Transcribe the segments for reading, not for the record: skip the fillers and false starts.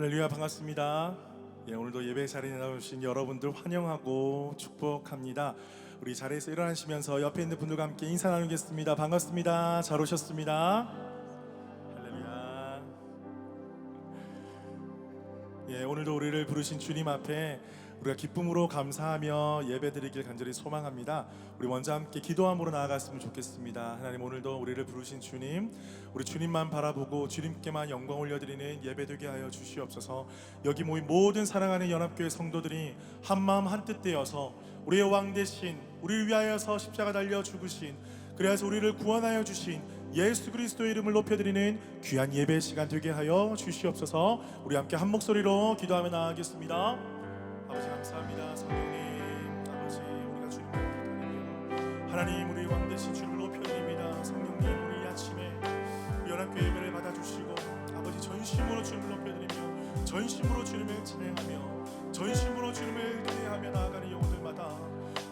할렐루야, 반갑습니다. 오늘도 예배 자리에 나오신 여러분들 환영하고 축복합니다. 우리 자리에서 일어나시면서 옆에 있는 분들과 함께 인사 나누겠습니다. 반갑습니다. 잘 오셨습니다. 할렐루야. 오늘도 우리를 부르신 주님 앞에 우리가 기쁨으로 감사하며 예배드리길 간절히 소망합니다. 우리 먼저 함께 기도함으로 나아갔으면 좋겠습니다. 하나님, 오늘도 우리를 부르신 주님, 우리 주님만 바라보고 주님께만 영광 올려드리는 예배되게 하여 주시옵소서. 여기 모인 모든 사랑하는 연합교회 성도들이 한마음 한뜻 되어서 우리의 왕 대신 우리를 위하여서 십자가 달려 죽으신, 그래서 우리를 구원하여 주신 예수 그리스도의 이름을 높여드리는 귀한 예배 시간 되게 하여 주시옵소서. 우리 함께 한 목소리로 기도하며 나아가겠습니다. 아버지 감사합니다. 성령님, 아버지 우리가 주님을 높여드리며 하나님, 우리 왕 대신 주님을 높여드립니다. 성령님, 우리 이 아침에 연합교회 예배를 받아주시고 아버지 전심으로 주님을 높여드리며 전심으로 주님을 찬양하며 전심으로 주님을 기대하며 나아가는 영혼들마다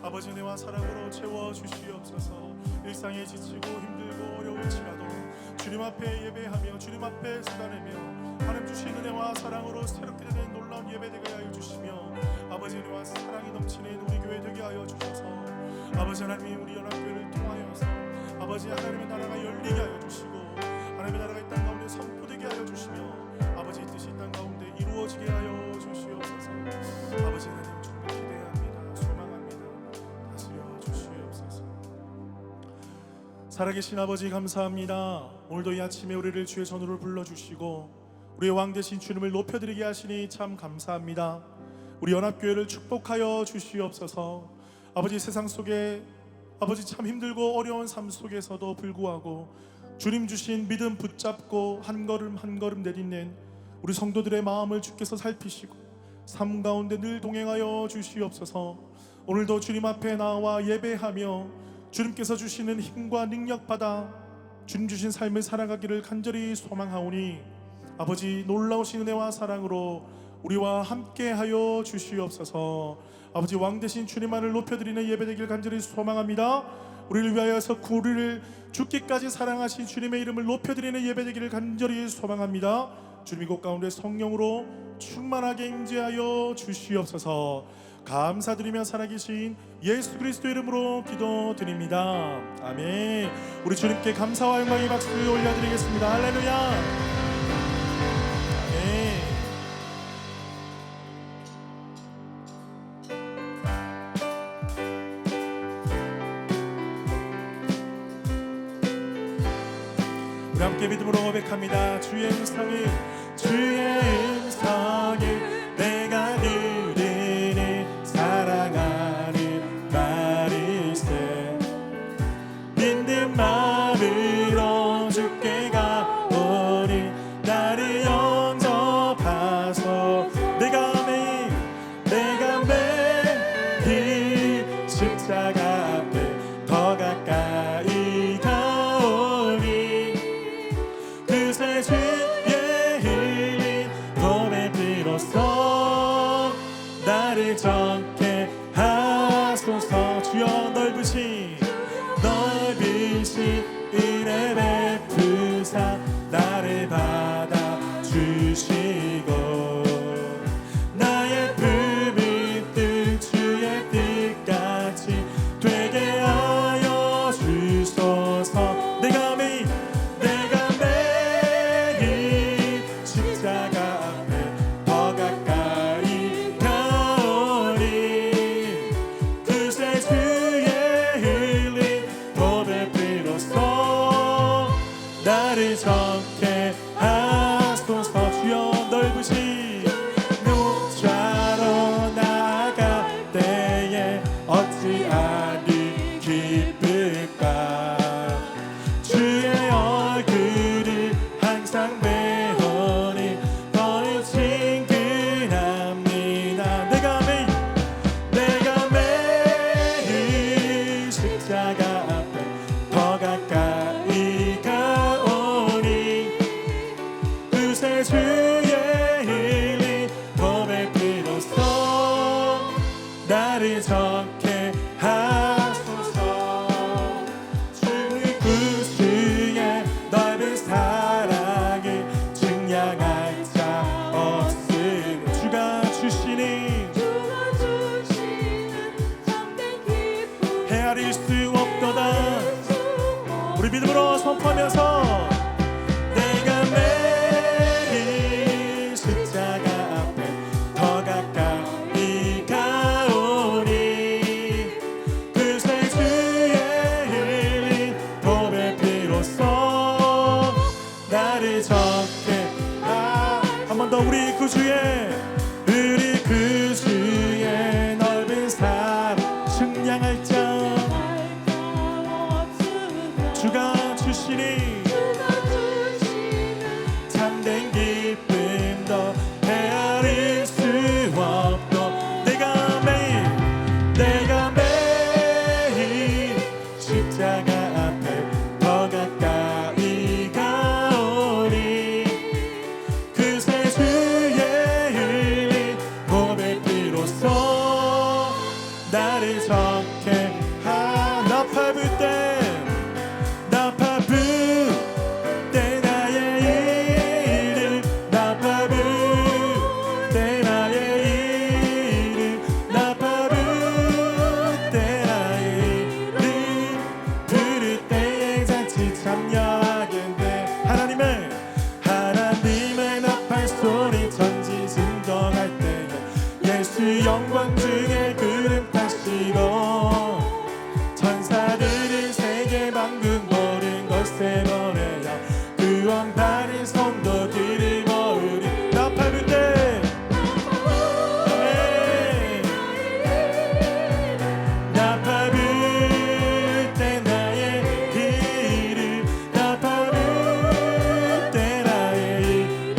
아버지 은혜와 사랑으로 채워주시옵소서. 일상에 지치고 힘들고 어려울지라도 주님 앞에 예배하며 주님 앞에 쏟아내며 하나님 주신 은혜와 사랑으로 새롭게 되는 놀라운 예배 되게 하여 주시며 아버지 은혜와 사랑이 넘치는 우리 교회 되게 하여 주셔서 아버지 하나님, 우리 연합교회를 통하여서 아버지 하나님의 나라가 열리게 하여 주시고 하나님의 나라가 이 땅 가운데 선포되게 하여 주시며 아버지 이 뜻이 이 땅 가운데 이루어지게 하여 주시옵소서. 아버지 하나님, 정말 기대합니다. 소망합니다. 다스려 주시옵소서. 살아계신 아버지 감사합니다. 오늘도 이 아침에 우리를 주의 전으로 불러주시고 우리의 왕 대신 주님을 높여드리게 하시니 참 감사합니다. 우리 연합교회를 축복하여 주시옵소서. 아버지, 세상 속에 아버지 참 힘들고 어려운 삶 속에서도 불구하고 주님 주신 믿음 붙잡고 한 걸음 한 걸음 내딛는 우리 성도들의 마음을 주께서 살피시고 삶 가운데 늘 동행하여 주시옵소서. 오늘도 주님 앞에 나와 예배하며 주님께서 주시는 힘과 능력 받아 주님 주신 삶을 살아가기를 간절히 소망하오니 아버지 놀라우신 은혜와 사랑으로 우리와 함께하여 주시옵소서. 아버지, 왕 대신 주님만을 높여드리는 예배되길 간절히 소망합니다. 우리를 위하여서 우리를 죽기까지 사랑하신 주님의 이름을 높여드리는 예배되기를 간절히 소망합니다. 주님 이곳 가운데 성령으로 충만하게 임재하여 주시옵소서. 감사드리며 살아계신 예수 그리스도 이름으로 기도드립니다. 아멘. 우리 주님께 감사와 영광의 박수 올려드리겠습니다. 할렐루야. 우리 함께 믿음으로 고백합니다. 주의 음성이 내가 들으니 사랑하는 말일세. 믿는 마음으로 주께 가오니 나를 영접하소. 내가 매일 십자가 앞에 더 가까이 가오니 그새 주의 흘린 한 번 더 우리 구주의 넓은 사랑 측량할 자 주가 주시니 참된 기쁨도 헤아릴 수 없고 내가 매일 십자가 앞에 더 가까이 가오니 그새 주의 흘린 보배 피로써 나를 정케 나 밟을 때 나의 이름 나 밟을 때 나의 이름 나 밟을 때 나의 이름 부를 때에 잔치 참여하겠네 하나님의 나팔 소리 천지 진동할 때에 예수 영광 중에 구름 타시고 천사들을 세계 방금 모든 것에 보내려 구원 받은 성도들을 모으리 나 밟을 때 나 밟을 때 나의 이름 나 밟을 때 나의 이름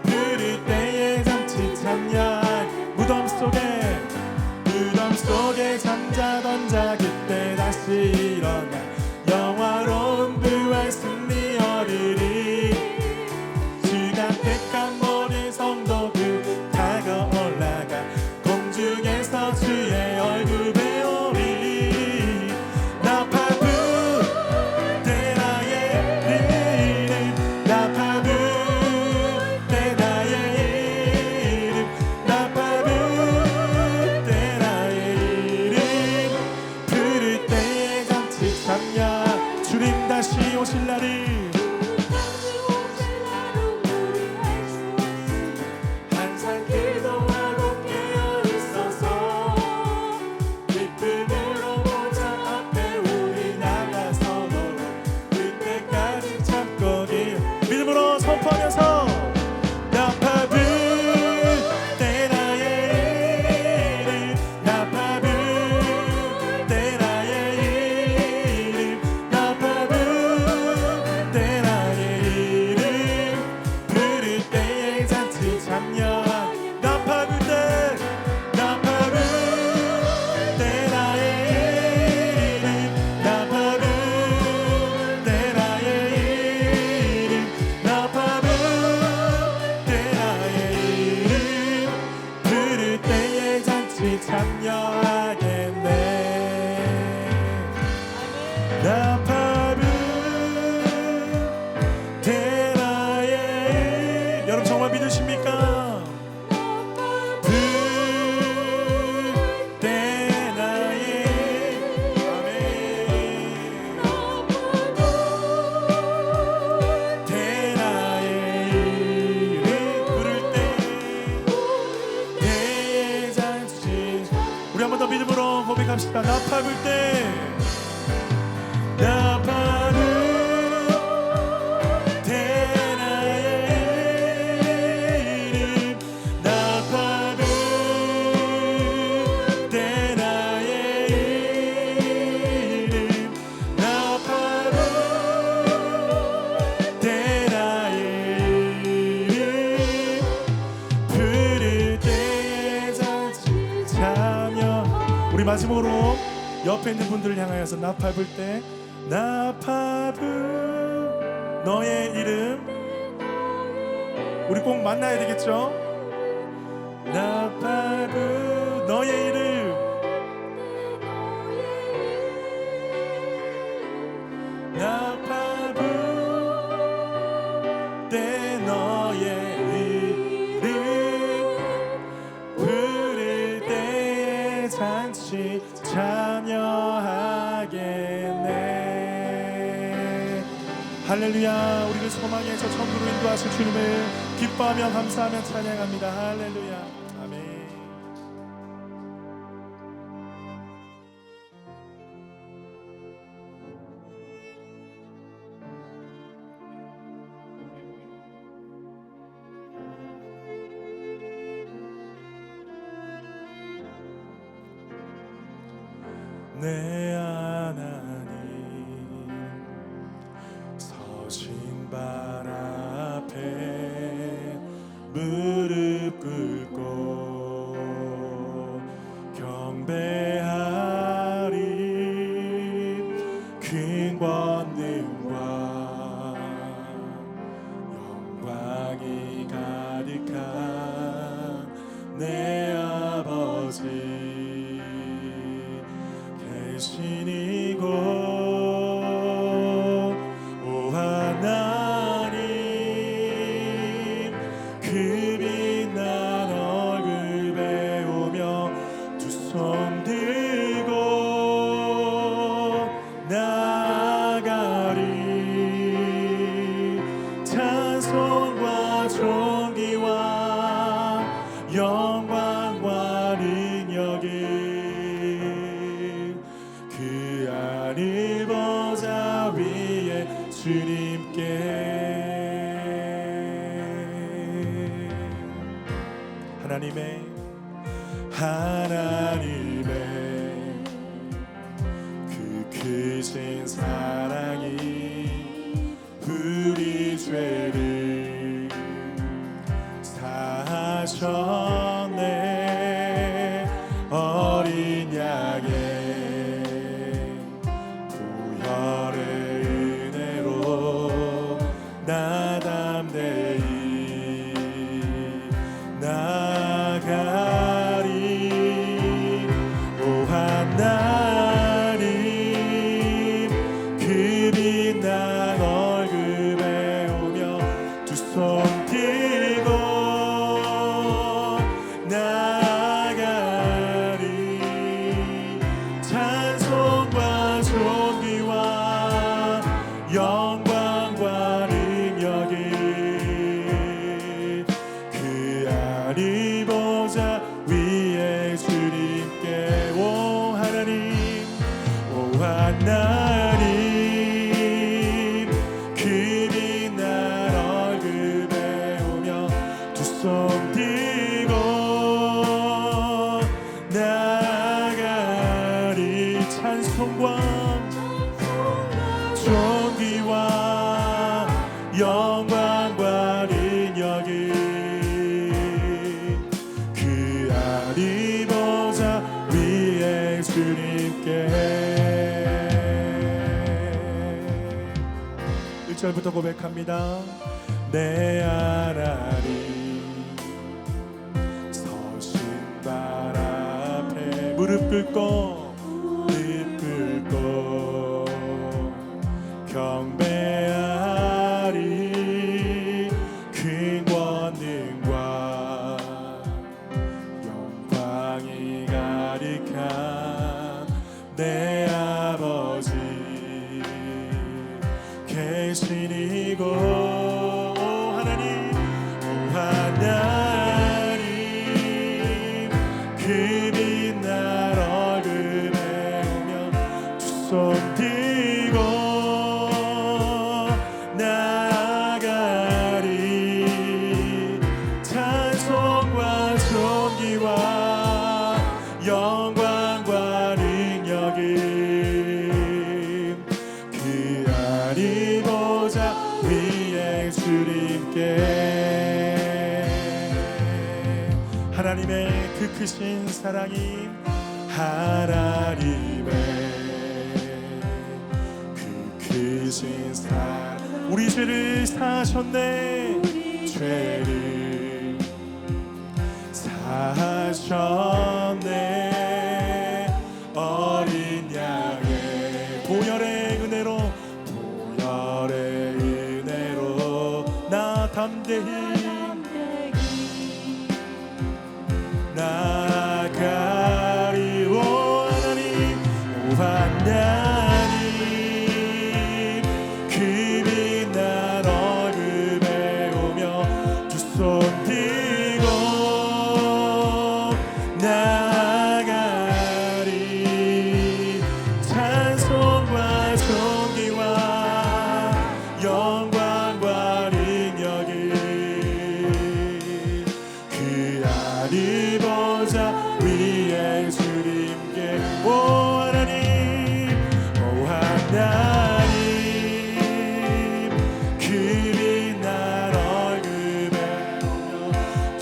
부를 때에 잠시 참여한 무덤 속에 잠자던 자 그때 다시 일어나 영화로운 부활 승리 얻으리 주가 택한 모든 성도들 다가 올라가 공중에서 주의 얼굴 배우리 나 밟을 때 나의 이름 나 밟을 때 나의 이름 나 밟을 때 나의 이름 부를 때에 잠시 참여 주님 다시 오실 날을 항상 기도하고 깨어있어서 기쁨으로 보좌 앞에 우리 나가서도 그때까지 참고 믿음으로 선포하면서 나 밟을 때 나의 이름 나 밟을 때 나의 이름 나 밟을 때 나의 이름 부를 때에 잔치 참여한 나 밟을 때 나의 이름 나 밟을 때 나의 이름 나 밟을 때 나의 이름 부를 때에 잔치 참여하겠네 나 밟을 때 나의 이름 여러분 정말 믿으십니까? 부를 때 나의 아멘 때 나의 이름 부를 때의 잔치 우리 한 번 더 믿음으로 고백합시다 나 밟을 때 나 밟을 때 나의 이름 나 밟을 때 나의 이름 나 밟을 때 나의 이름 부를 때에 잔치 참여 우리 마지막으로 옆에 있는 분들을 향하여서 나 밟을 때 나 밟을 너의 이름 우리 꼭 만나야 되겠죠? 나 밟을 너의 이름 나 밟을 때 너의 이름 부를 때에 잔치 참여하겠네 할렐루야 우리를 소망에서 천국으로 인도하실 주님을 기뻐하며 감사하며 찬양합니다 할렐루야 아멘 내 하나님 서신 발 앞에 무릎 꿇고 경배하리. 큰 권능과 영광이 가득한 내 아버지 계신 이곳 오 하나님 그 빛난 얼굴 배우며 두 손 들고 나가리. 찬송과 존귀와 영광과 능력이 그 하늘 보좌 위에 주님께. 하나님의 그 크신 사랑이 우리 죄를 사하셨네. 어린 양의 보혈의 은혜로 나 담대히 나가리. 오 하나님 그 빛난 얼굴 배우며 두 손 들고 나가리. 찬송과 존귀와 영광과 능력이 그 하늘 보좌 위에 주님께. 오 하나님 오 하나님 그 빛난 얼굴 배우며 두 손 들고 나가리. 찬송과 존귀와 영광과 능력이 그 하늘 보좌 위에 주님께. 1절부터 고백합니다. 내 하나님 서신 발 앞에 무릎 꿇고 경배하리. 큰 권능과 영광이 가득한 내 아버지 계신 이곳 오 하나님 오 하나님 그 빛난 얼굴 배우며 두 손 들고 나가리. 찬송과 존귀와 영광과 능력이 그 하늘 보좌 위에 주님께. 하나님의 그 크신 사랑이 하나님의 그 크신 사랑 우리 죄를 사하셨네. 죄를 사하셨네. 어린 양의 보혈의 은혜로 나 담대히 나가리. 오 하나님 오 하나님 그 빛난 얼굴 배우며 두 손 들고 나가리. 찬송과 존귀와 영광과 능력이 그 하늘 보좌 위에 주님께. 오 하나님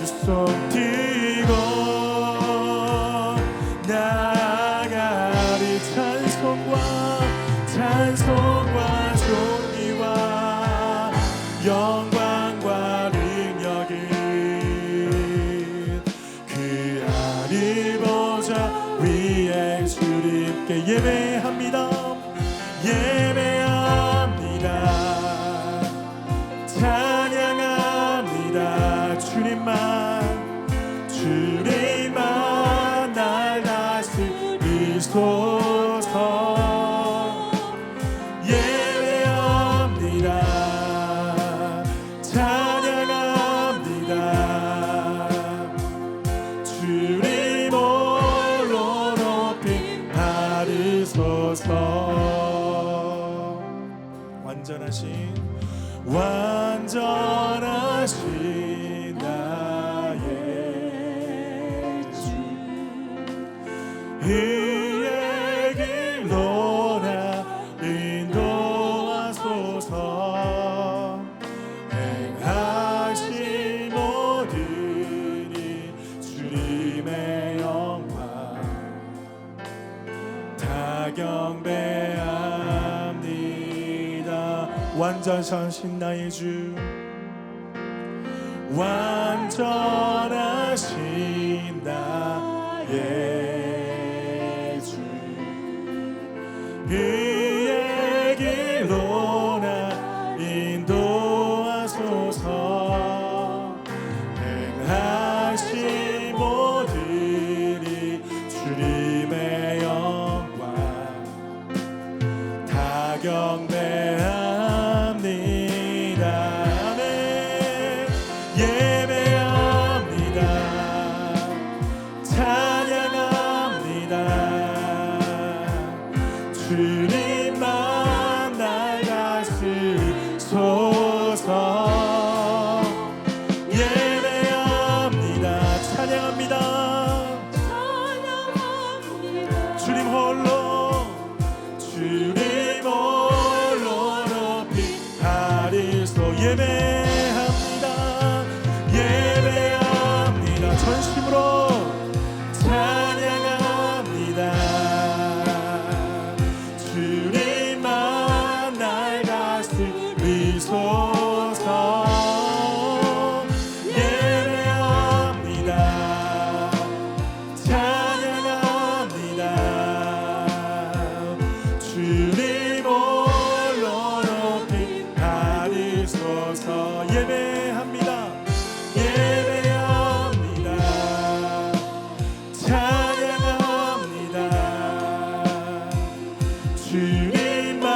손 뛰고 나아가리 찬송과 존귀와 영광과 능력이 그 하늘 보좌 위에 주님께 예배합니다. 찬양합니다. 주님만 날 다스리소서. 예배합니다. 찬양합니다. 주님 홀로 높이 받으소서. 완전하신 나의 주 그의 길로 나 인도하소서. 행하신 모든 일 주님의 영광 다 경배합니다. 완전하신 나의 주 완전하신 나의 주 그의 길로 나 인도하소서. 행하신 모든 일 주님의 영광 다 경배합니다. 예배합니다. 찬양합니다. 주님만 날 다스리소서. 예배합니다. 찬양합니다. 주님 홀로 높이 받으소. 예배합니다. 전심으로 찬양합니다. 주님만 날 다스리소서. 예배합니다. 찬양합니다. 주님 홀로 높이 받으소서. 예배합니다. 찬양합니다. 주님만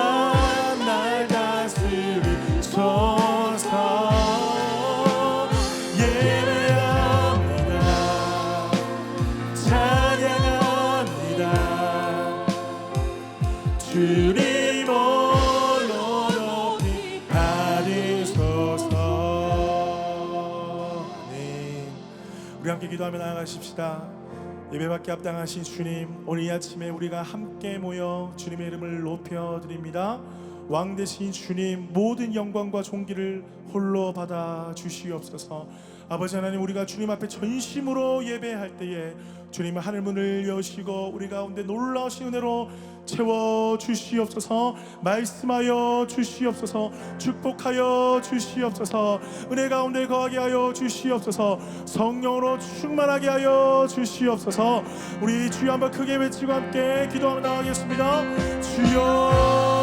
날 다스리소서. 예배합니다. 찬양합니다. 주님 홀로 높이 받으소서. 아멘. 우리 함께 기도하며 나아가십시다. 예배받기 합당하신 주님, 오늘 이 아침에 우리가 함께 모여 주님의 이름을 높여드립니다. 왕 되신 주님, 모든 영광과 존귀를 홀로 받아 주시옵소서. 아버지 하나님, 우리가 주님 앞에 전심으로 예배할 때에 주님의 하늘 문을 여시고 우리 가운데 놀라우신 은혜로 채워 주시옵소서. 말씀하여 주시옵소서. 축복하여 주시옵소서. 은혜 가운데 거하게 하여 주시옵소서. 성령으로 충만하게 하여 주시옵소서. 우리 주여 한번 크게 외치고 함께 기도하며 나가겠습니다. 주여,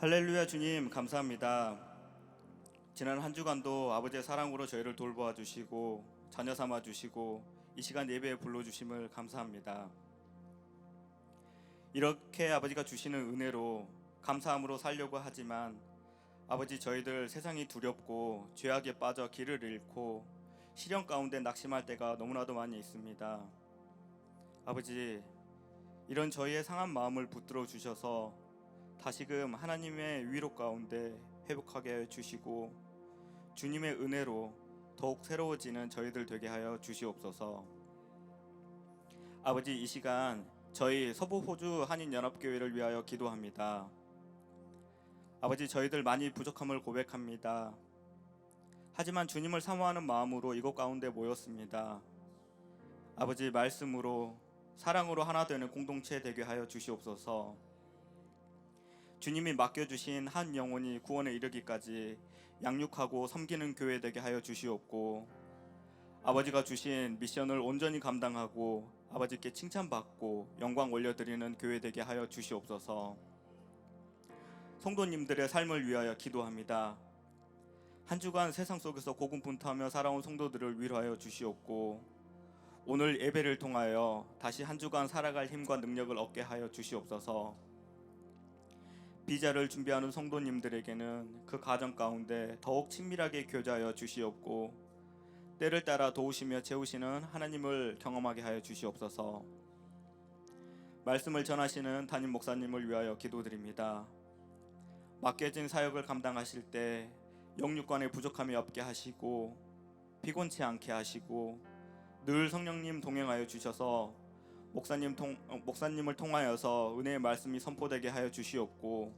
할렐루야. 주님 감사합니다. 지난 한 주간도 아버지의 사랑으로 저희를 돌보아 주시고 자녀 삼아 주시고 이 시간 예배에 불러주심을 감사합니다. 이렇게 아버지가 주시는 은혜로 감사함으로 살려고 하지만 아버지, 저희들 세상이 두렵고 죄악에 빠져 길을 잃고 시련 가운데 낙심할 때가 너무나도 많이 있습니다. 아버지, 이런 저희의 상한 마음을 붙들어 주셔서 다시금 하나님의 위로 가운데 회복하게 해 주시고 주님의 은혜로 더욱 새로워지는 저희들 되게 하여 주시옵소서. 아버지, 이 시간 저희 서부 호주 한인연합교회를 위하여 기도합니다. 아버지, 저희들 많이 부족함을 고백합니다. 하지만 주님을 사모하는 마음으로 이곳 가운데 모였습니다. 아버지, 말씀으로 사랑으로 하나 되는 공동체 되게 하여 주시옵소서. 주님이 맡겨주신 한 영혼이 구원에 이르기까지 양육하고 섬기는 교회 되게 하여 주시옵고, 아버지가 주신 미션을 온전히 감당하고 아버지께 칭찬받고 영광 올려드리는 교회 되게 하여 주시옵소서. 성도님들의 삶을 위하여 기도합니다. 한 주간 세상 속에서 고군분투하며 살아온 성도들을 위로하여 주시옵고, 오늘 예배를 통하여 다시 한 주간 살아갈 힘과 능력을 얻게 하여 주시옵소서. 비자를 준비하는 성도님들에게는 그 가정 가운데 더욱 친밀하게 교제하여 주시옵고, 때를 따라 도우시며 채우시는 하나님을 경험하게 하여 주시옵소서. 말씀을 전하시는 담임 목사님을 위하여 기도드립니다. 맡겨진 사역을 감당하실 때 영육간의 부족함이 없게 하시고 피곤치 않게 하시고 늘 성령님 동행하여 주셔서 목사님을 통하여서 은혜의 말씀이 선포되게 하여 주시옵고,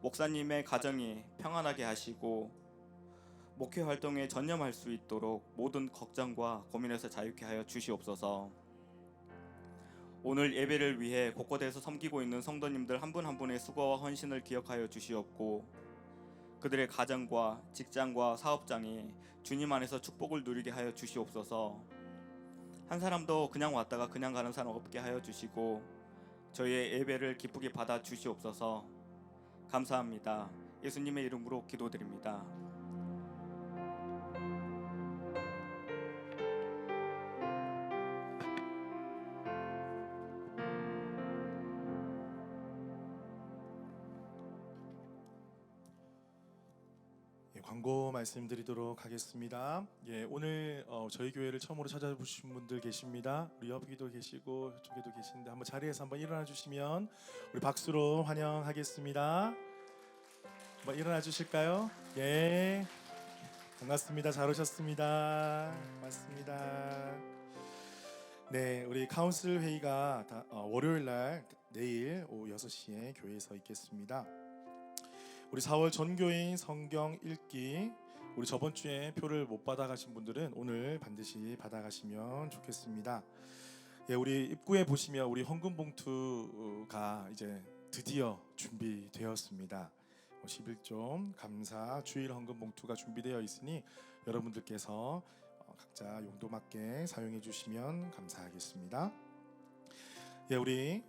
목사님의 가정이 평안하게 하시고 목회 활동에 전념할 수 있도록 모든 걱정과 고민에서 자유케 하여 주시옵소서. 오늘 예배를 위해 곳곳에서 섬기고 있는 성도님들 한 분 한 분의 수고와 헌신을 기억하여 주시옵고, 그들의 가정과 직장과 사업장이 주님 안에서 축복을 누리게 하여 주시옵소서. 한 사람도 그냥 왔다가 그냥 가는 사람 없게 하여 주시고 저희의 예배를 기쁘게 받아 주시옵소서. 감사합니다. 예수님의 이름으로 기도드립니다. 광고 말씀드리도록 하겠습니다. 오늘 저희 교회를 처음으로 찾아보신 분들 계십니다. 우리 여기도 계시고 저쪽에도 계시는데 한번 자리에서 한번 일어나 주시면 우리 박수로 환영하겠습니다. 한번 일어나 주실까요? 예, 반갑습니다. 잘 오셨습니다. 반갑습니다. 네, 우리 카운슬 회의가 월요일 날 내일 오후 6시에 교회에서 있겠습니다. 우리 4월 전교인 성경 읽기, 우리 저번 주에 표를 못 받아가신 분들은 오늘 반드시 받아가시면 좋겠습니다. 우리 입구에 보시면 우리 헌금 봉투가 이제 드디어 준비되었습니다. 11종 감사 주일 헌금 봉투가 준비되어 있으니 여러분들께서 각자 용도 맞게 사용해 주시면 감사하겠습니다. 우리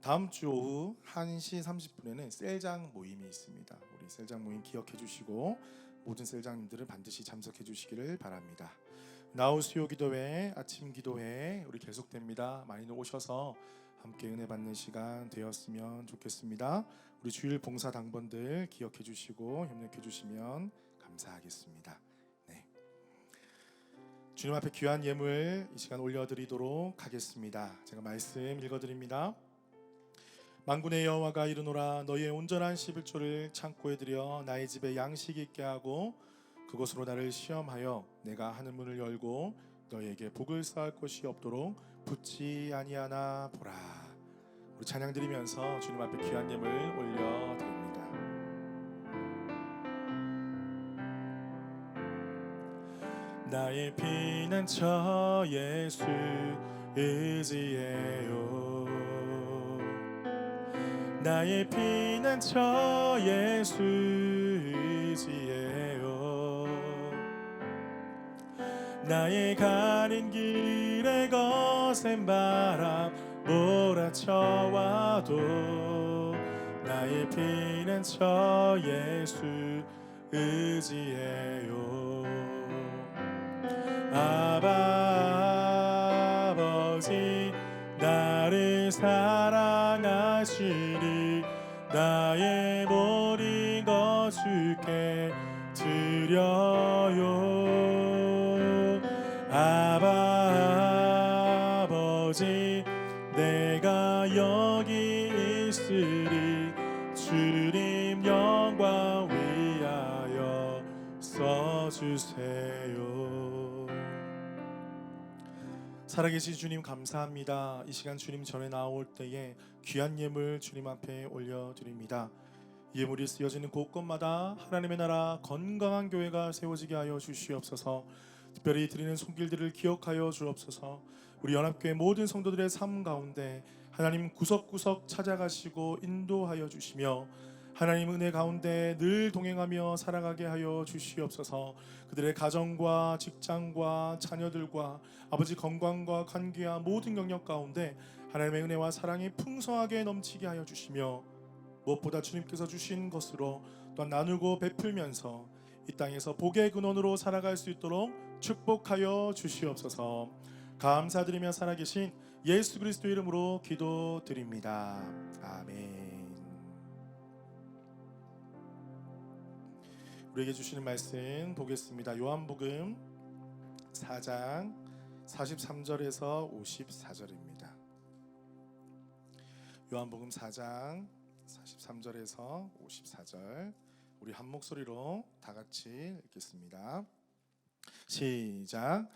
다음 주 오후 1시 30분에는 셀장 모임이 있습니다. 우리 셀장 모임 기억해 주시고 모든 셀장님들은 반드시 참석해 주시기를 바랍니다. 나우 수요 기도회, 아침 기도회 우리 계속됩니다. 많이 오셔서 함께 은혜 받는 시간 되었으면 좋겠습니다. 우리 주일 봉사 당번들 기억해 주시고 협력해 주시면 감사하겠습니다. 주님 앞에 귀한 예물 이 시간 올려드리도록 하겠습니다. 제가 말씀 읽어드립니다. 만군의 여호와가 이르노라, 너희의 온전한 11조를 창고에 들여 나의 집에 양식 있게 하고 그곳으로 나를 시험하여 내가 하늘 문을 열고 너희에게 복을 쌓을 것이 없도록 붙지 아니하나 보라. 우리 찬양 드리면서 주님 앞에 귀한 예물 올려드립니다. 나의 피난처 예수 의지해요. 나의 피난처 예수 의지해요. 나의 가는 길에 거센 바람 몰아쳐와도 나의 피는 저 예수 의지해요. 아버지 나를 사랑하시니 나의 모든 것 주께 드려요. 아버지 내가 여기 있으리 주님 영광 위하여 써주세요. 살아계신 주님 감사합니다. 이 시간 주님 전에 나올 때에 귀한 예물 주님 앞에 올려드립니다. 예물이 쓰여지는 곳곳마다 하나님의 나라 건강한 교회가 세워지게 하여 주시옵소서. 특별히 드리는 손길들을 기억하여 주옵소서. 우리 연합교회 모든 성도들의 삶 가운데 하나님 구석구석 찾아가시고 인도하여 주시며 하나님 은혜 가운데 늘 동행하며 살아가게 하여 주시옵소서. 그들의 가정과 직장과 자녀들과 아버지 건강과 관계와 모든 영역 가운데 하나님의 은혜와 사랑이 풍성하게 넘치게 하여 주시며 무엇보다 주님께서 주신 것으로 또한 나누고 베풀면서 이 땅에서 복의 근원으로 살아갈 수 있도록 축복하여 주시옵소서. 감사드리며 살아계신 예수 그리스도 이름으로 기도드립니다. 아멘. 우리에게 주시는 말씀 보겠습니다. 요한복음 4장 43절에서 54절입니다. 요한복음 4장 43절에서 54절 우리 한 목소리로 다 같이 읽겠습니다. 시작.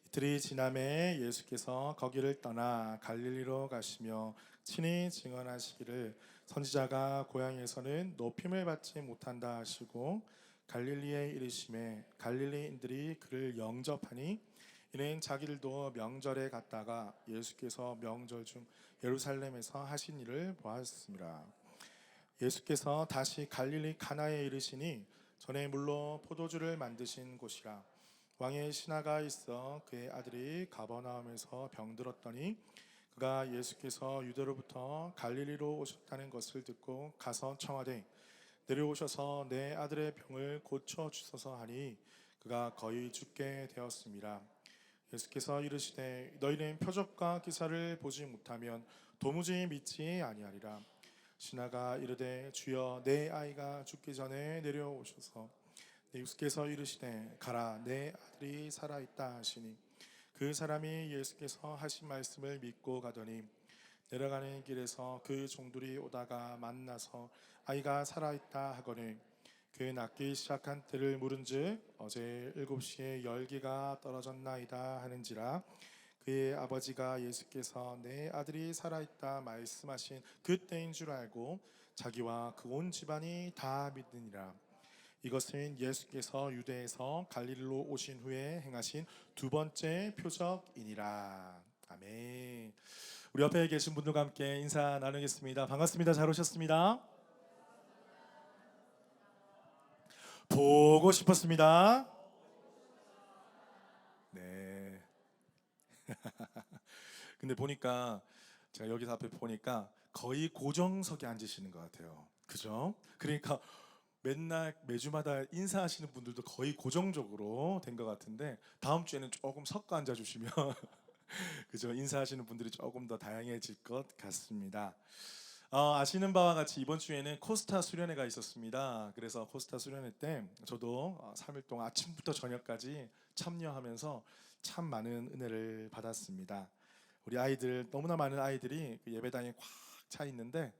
이틀이 지남에 예수께서 거기를 떠나 갈릴리로 가시며 친히 증언하시기를 선지자가 고향에서는 높임을 받지 못한다 하시고 갈릴리에 이르심에 갈릴리인들이 그를 영접하니 이는 자기들도 명절에 갔다가 예수께서 명절 중 예루살렘에서 하신 일을 보았습니다. 예수께서 다시 갈릴리 가나에 이르시니 전에 물로 포도주를 만드신 곳이라. 왕의 신하가 있어 그의 아들이 가버나움에서 병들었더니 그가 예수께서 유대로부터 갈릴리로 오셨다는 것을 듣고 가서 청하되 내려오셔서 내 아들의 병을 고쳐 주소서 하니 그가 거의 죽게 되었습니다. 예수께서 이르시되 너희는 표적과 기사를 보지 못하면 도무지 믿지 아니하리라. 신하가 이르되 주여 내 아이가 죽기 전에 내려오셔서 예수께서 이르시되 가라 내 아들이 살아있다 하시니 그 사람이 예수께서 하신 말씀을 믿고 가더니 내려가는 길에서 그 종들이 오다가 만나서 아이가 살아있다 하거늘 그 낫기 시작한 때를 물은즉 어제 7시에 열기가 떨어졌나이다 하는지라. 그의 아버지가 예수께서 내 아들이 살아있다 말씀하신 그때인 줄 알고 자기와 그 온 집안이 다 믿으니라. 이것은 예수께서 유대에서 갈릴리로 오신 후에 행하신 두 번째 표적이니라. 아멘. 우리 옆에 계신 분들과 함께 인사 나누겠습니다. 반갑습니다. 잘 오셨습니다. 보고 싶었습니다. 네. 근데 보니까 제가 여기서 앞에 보니까 거의 고정석에 앉으시는 것 같아요. 그죠? 그러니까 맨날 매주마다 인사하시는 분들도 거의 고정적으로 된 것 같은데 다음 주에는 조금 섞어 앉아주시면 그죠? 인사하시는 분들이 조금 더 다양해질 것 같습니다. 아시는 바와 같이 이번 주에는 코스타 수련회가 있었습니다. 그래서 코스타 수련회 때 저도 3일 동안 아침부터 저녁까지 참여하면서 참 많은 은혜를 받았습니다. 우리 아이들 너무나 많은 아이들이 그 예배당에 꽉 차 있는데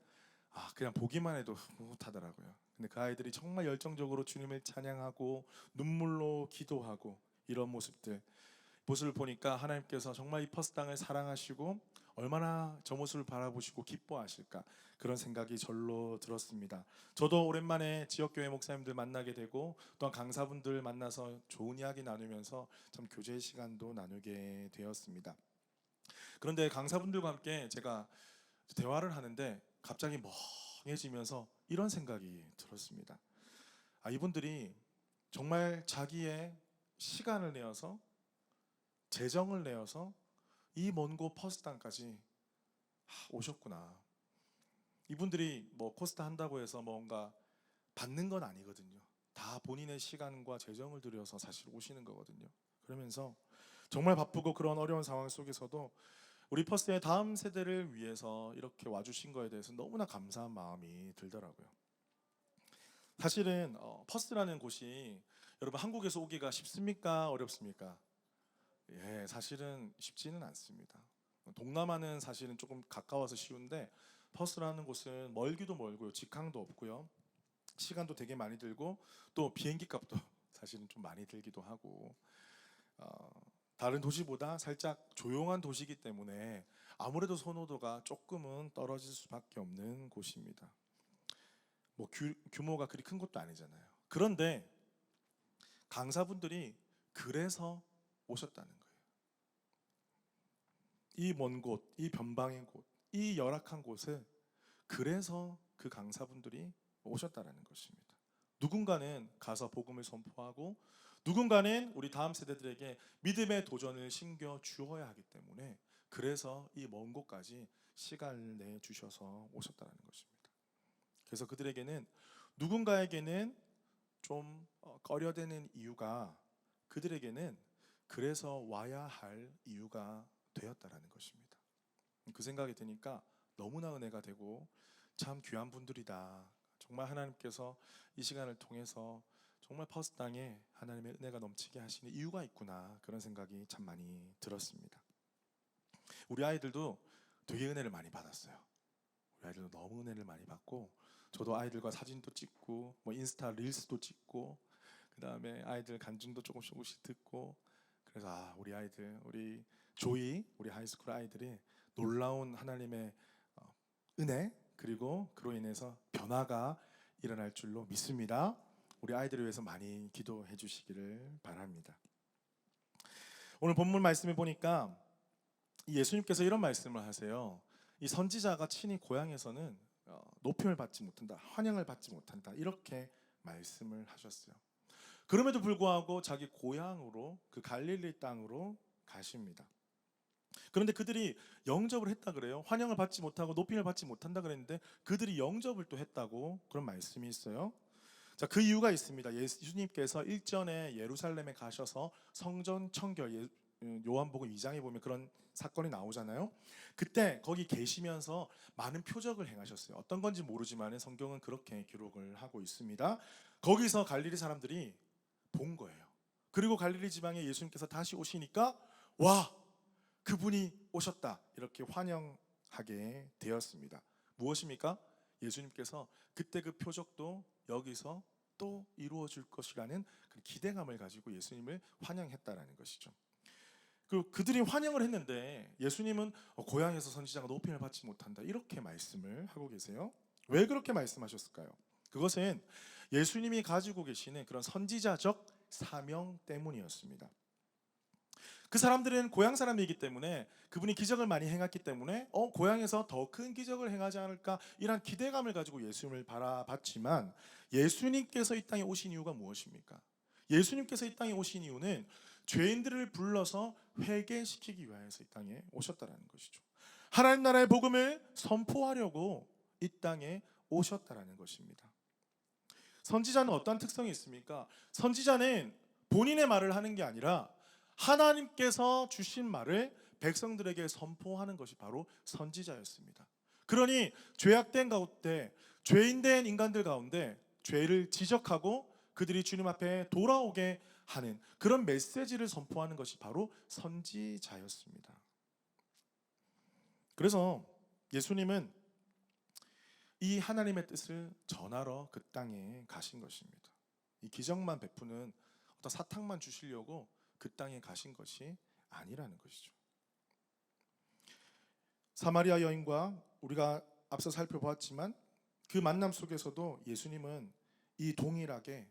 그냥 보기만 해도 흐뭇하더라고요. 근데 그 아이들이 정말 열정적으로 주님을 찬양하고 눈물로 기도하고 이런 모습을 보니까 하나님께서 정말 이 퍼스당을 사랑하시고 얼마나 저 모습을 바라보시고 기뻐하실까 그런 생각이 절로 들었습니다. 저도 오랜만에 지역교회 목사님들 만나게 되고 또한 강사분들 만나서 좋은 이야기 나누면서 참 교제 시간도 나누게 되었습니다. 그런데 강사분들과 함께 제가 대화를 하는데 갑자기 멍해지면서 이런 생각이 들었습니다. 이분들이 정말 자기의 시간을 내어서 재정을 내어서 이 먼 곳 퍼스당까지 오셨구나. 이분들이 뭐 코스타 한다고 해서 뭔가 받는 건 아니거든요. 다 본인의 시간과 재정을 들여서 사실 오시는 거거든요. 그러면서 정말 바쁘고 그런 어려운 상황 속에서도 우리 퍼스의 다음 세대를 위해서 이렇게 와주신 거에 대해서 너무나 감사한 마음이 들더라고요. 사실은 퍼스라는 곳이 여러분 한국에서 오기가 쉽습니까? 어렵습니까? 예, 사실은 쉽지는 않습니다. 동남아는 사실은 조금 가까워서 쉬운데 퍼스라는 곳은 멀기도 멀고요. 직항도 없고요. 시간도 되게 많이 들고 또 비행기 값도 사실은 좀 많이 들기도 하고 어, 다른 도시보다 살짝 조용한 도시이기 때문에 아무래도 선호도가 조금은 떨어질 수밖에 없는 곳입니다. 뭐 규모가 그리 큰 것도 아니잖아요. 그런데 강사분들이 그래서 오셨다는 거예요. 이 먼 곳, 이 변방의 곳, 이 열악한 곳에 그래서 그 강사분들이 오셨다라는 것입니다. 누군가는 가서 복음을 선포하고 누군가는 우리 다음 세대들에게 믿음의 도전을 신겨 주어야 하기 때문에 그래서 이 먼 곳까지 시간을 내 주셔서 오셨다는 것입니다. 그래서 그들에게는 누군가에게는 좀 꺼려되는 이유가 그들에게는 그래서 와야 할 이유가 되었다라는 것입니다. 그 생각이 드니까 너무나 은혜가 되고 참 귀한 분들이다. 정말 하나님께서 이 시간을 통해서 정말 퍼스트 땅에 하나님의 은혜가 넘치게 하시는 이유가 있구나 그런 생각이 참 많이 들었습니다. 우리 아이들도 되게 은혜를 많이 받았어요. 우리 아이들도 너무 은혜를 많이 받고 저도 아이들과 사진도 찍고 뭐 인스타 릴스도 찍고 그 다음에 아이들 간증도 조금씩 듣고 그래서 우리 아이들 우리 조이 우리 하이스쿨 아이들이 놀라운 하나님의 은혜 그리고 그로 인해서 변화가 일어날 줄로 믿습니다. 우리 아이들을 위해서 많이 기도해 주시기를 바랍니다. 오늘 본문 말씀을 보니까 예수님께서 이런 말씀을 하세요. 이 선지자가 친히 고향에서는 높임을 받지 못한다, 환영을 받지 못한다 이렇게 말씀을 하셨어요. 그럼에도 불구하고 자기 고향으로 그 갈릴리 땅으로 가십니다. 그런데 그들이 영접을 했다 그래요. 환영을 받지 못하고 높임을 받지 못한다 그랬는데 그들이 영접을 또 했다고 그런 말씀이 있어요. 자, 그 이유가 있습니다. 예수님께서 일전에 예루살렘에 가셔서 성전 청결 요한복음 2장에 보면 그런 사건이 나오잖아요. 그때 거기 계시면서 많은 표적을 행하셨어요. 어떤 건지 모르지만 성경은 그렇게 기록을 하고 있습니다. 거기서 갈릴리 사람들이 본 거예요. 그리고 갈릴리 지방에 예수님께서 다시 오시니까 와, 그분이 오셨다 이렇게 환영하게 되었습니다. 무엇입니까? 예수님께서 그때 그 표적도 여기서 또 이루어질 것이라는 그 기대감을 가지고 예수님을 환영했다라는 것이죠. 그들이 환영을 했는데 예수님은 고향에서 선지자가 높임을 받지 못한다 이렇게 말씀을 하고 계세요. 왜 그렇게 말씀하셨을까요? 그것은 예수님이 가지고 계시는 그런 선지자적 사명 때문이었습니다. 그 사람들은 고향 사람이기 때문에 그분이 기적을 많이 행했기 때문에 고향에서 더 큰 기적을 행하지 않을까 이런 기대감을 가지고 예수님을 바라봤지만 예수님께서 이 땅에 오신 이유가 무엇입니까? 예수님께서 이 땅에 오신 이유는 죄인들을 불러서 회개시키기 위해서 이 땅에 오셨다라는 것이죠. 하나님 나라의 복음을 선포하려고 이 땅에 오셨다라는 것입니다. 선지자는 어떤 특성이 있습니까? 선지자는 본인의 말을 하는 게 아니라 하나님께서 주신 말을 백성들에게 선포하는 것이 바로 선지자였습니다. 그러니 죄악된 가운데 죄인된 인간들 가운데 죄를 지적하고 그들이 주님 앞에 돌아오게 하는 그런 메시지를 선포하는 것이 바로 선지자였습니다. 그래서 예수님은 이 하나님의 뜻을 전하러 그 땅에 가신 것입니다. 이 기적만 베푸는 어떤 사탕만 주시려고 그 땅에 가신 것이 아니라는 것이죠. 사마리아 여인과 우리가 앞서 살펴보았지만 그 만남 속에서도 예수님은 이 동일하게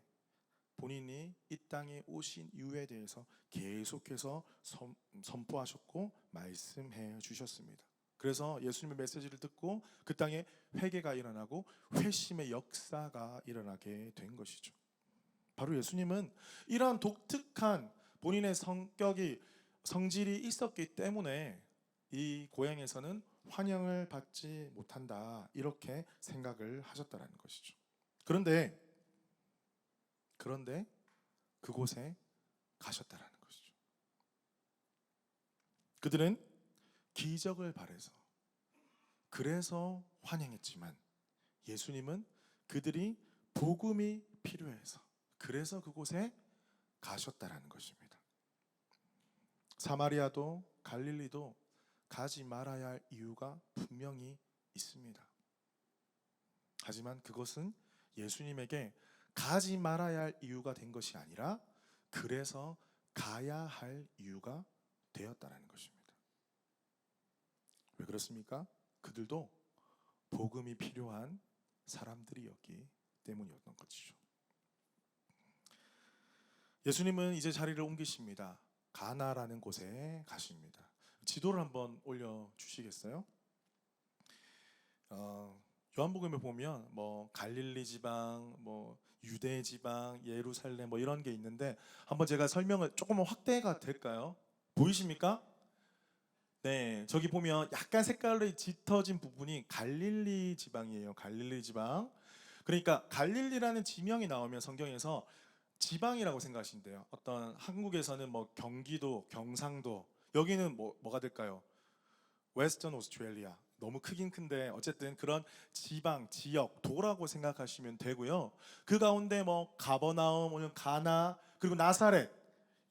본인이 이 땅에 오신 이유에 대해서 계속해서 선포하셨고 말씀해 주셨습니다. 그래서 예수님의 메시지를 듣고 그 땅에 회개가 일어나고 회심의 역사가 일어나게 된 것이죠. 바로 예수님은 이러한 독특한 본인의 성격이 성질이 있었기 때문에 이 고향에서는 환영을 받지 못한다 이렇게 생각을 하셨다라는 것이죠. 그런데 그곳에 가셨다라는 것이죠. 그들은 기적을 바래서 그래서 환영했지만 예수님은 그들이 복음이 필요해서 그래서 그곳에 가셨다라는 것입니다. 사마리아도 갈릴리도 가지 말아야 할 이유가 분명히 있습니다. 하지만 그것은 예수님에게 가지 말아야 할 이유가 된 것이 아니라 그래서 가야 할 이유가 되었다는 것입니다. 왜 그렇습니까? 그들도 복음이 필요한 사람들이었기 때문이었던 것이죠. 예수님은 이제 자리를 옮기십니다. 가나라는 곳에 가십니다. 지도를 한번 올려주시겠어요? 요한복음에 보면 뭐 갈릴리 지방, 뭐 유대 지방, 예루살렘 뭐 이런 게 있는데 한번 제가 설명을 조금만 확대가 될까요? 보이십니까? 네, 저기 보면 약간 색깔이 짙어진 부분이 갈릴리 지방이에요. 갈릴리 지방. 그러니까 갈릴리라는 지명이 나오면 성경에서 지방이라고 생각하시면 돼요. 어떤 한국에서는 뭐 경기도, 경상도, 여기는 뭐가 될까요? 웨스턴 오스트레일리아. 너무 크긴 큰데 어쨌든 그런 지방, 지역, 도라고 생각하시면 되고요. 그 가운데 뭐 가버나움, 오늘 가나, 그리고 나사렛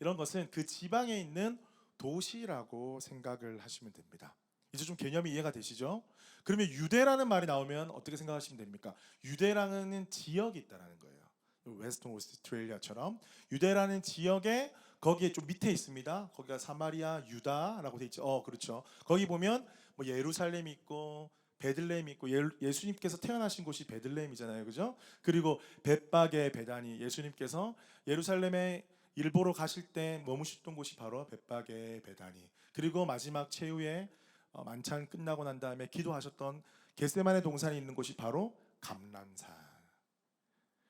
이런 것은 그 지방에 있는 도시라고 생각을 하시면 됩니다. 이제 좀 개념이 이해가 되시죠? 그러면 유대라는 말이 나오면 어떻게 생각하시면 됩니까? 유대라는 지역이 있다라는 거예요. 웨스턴 오스트레일리아처럼 유대라는 지역에 거기에 좀 밑에 있습니다. 거기가 사마리아, 유다라고 돼 있죠. 그렇죠. 거기 보면 뭐 예루살렘이 있고 베들레헴이 있고 예수님께서 태어나신 곳이 베들레헴이잖아요. 그죠? 그리고 벳박의 베다니 예수님께서 예루살렘에 일 보러 가실 때 머무셨던 곳이 바로 벳박의 베다니. 그리고 마지막 최후에 만찬 끝나고 난 다음에 기도하셨던 겟세마네 동산이 있는 곳이 바로 감람산.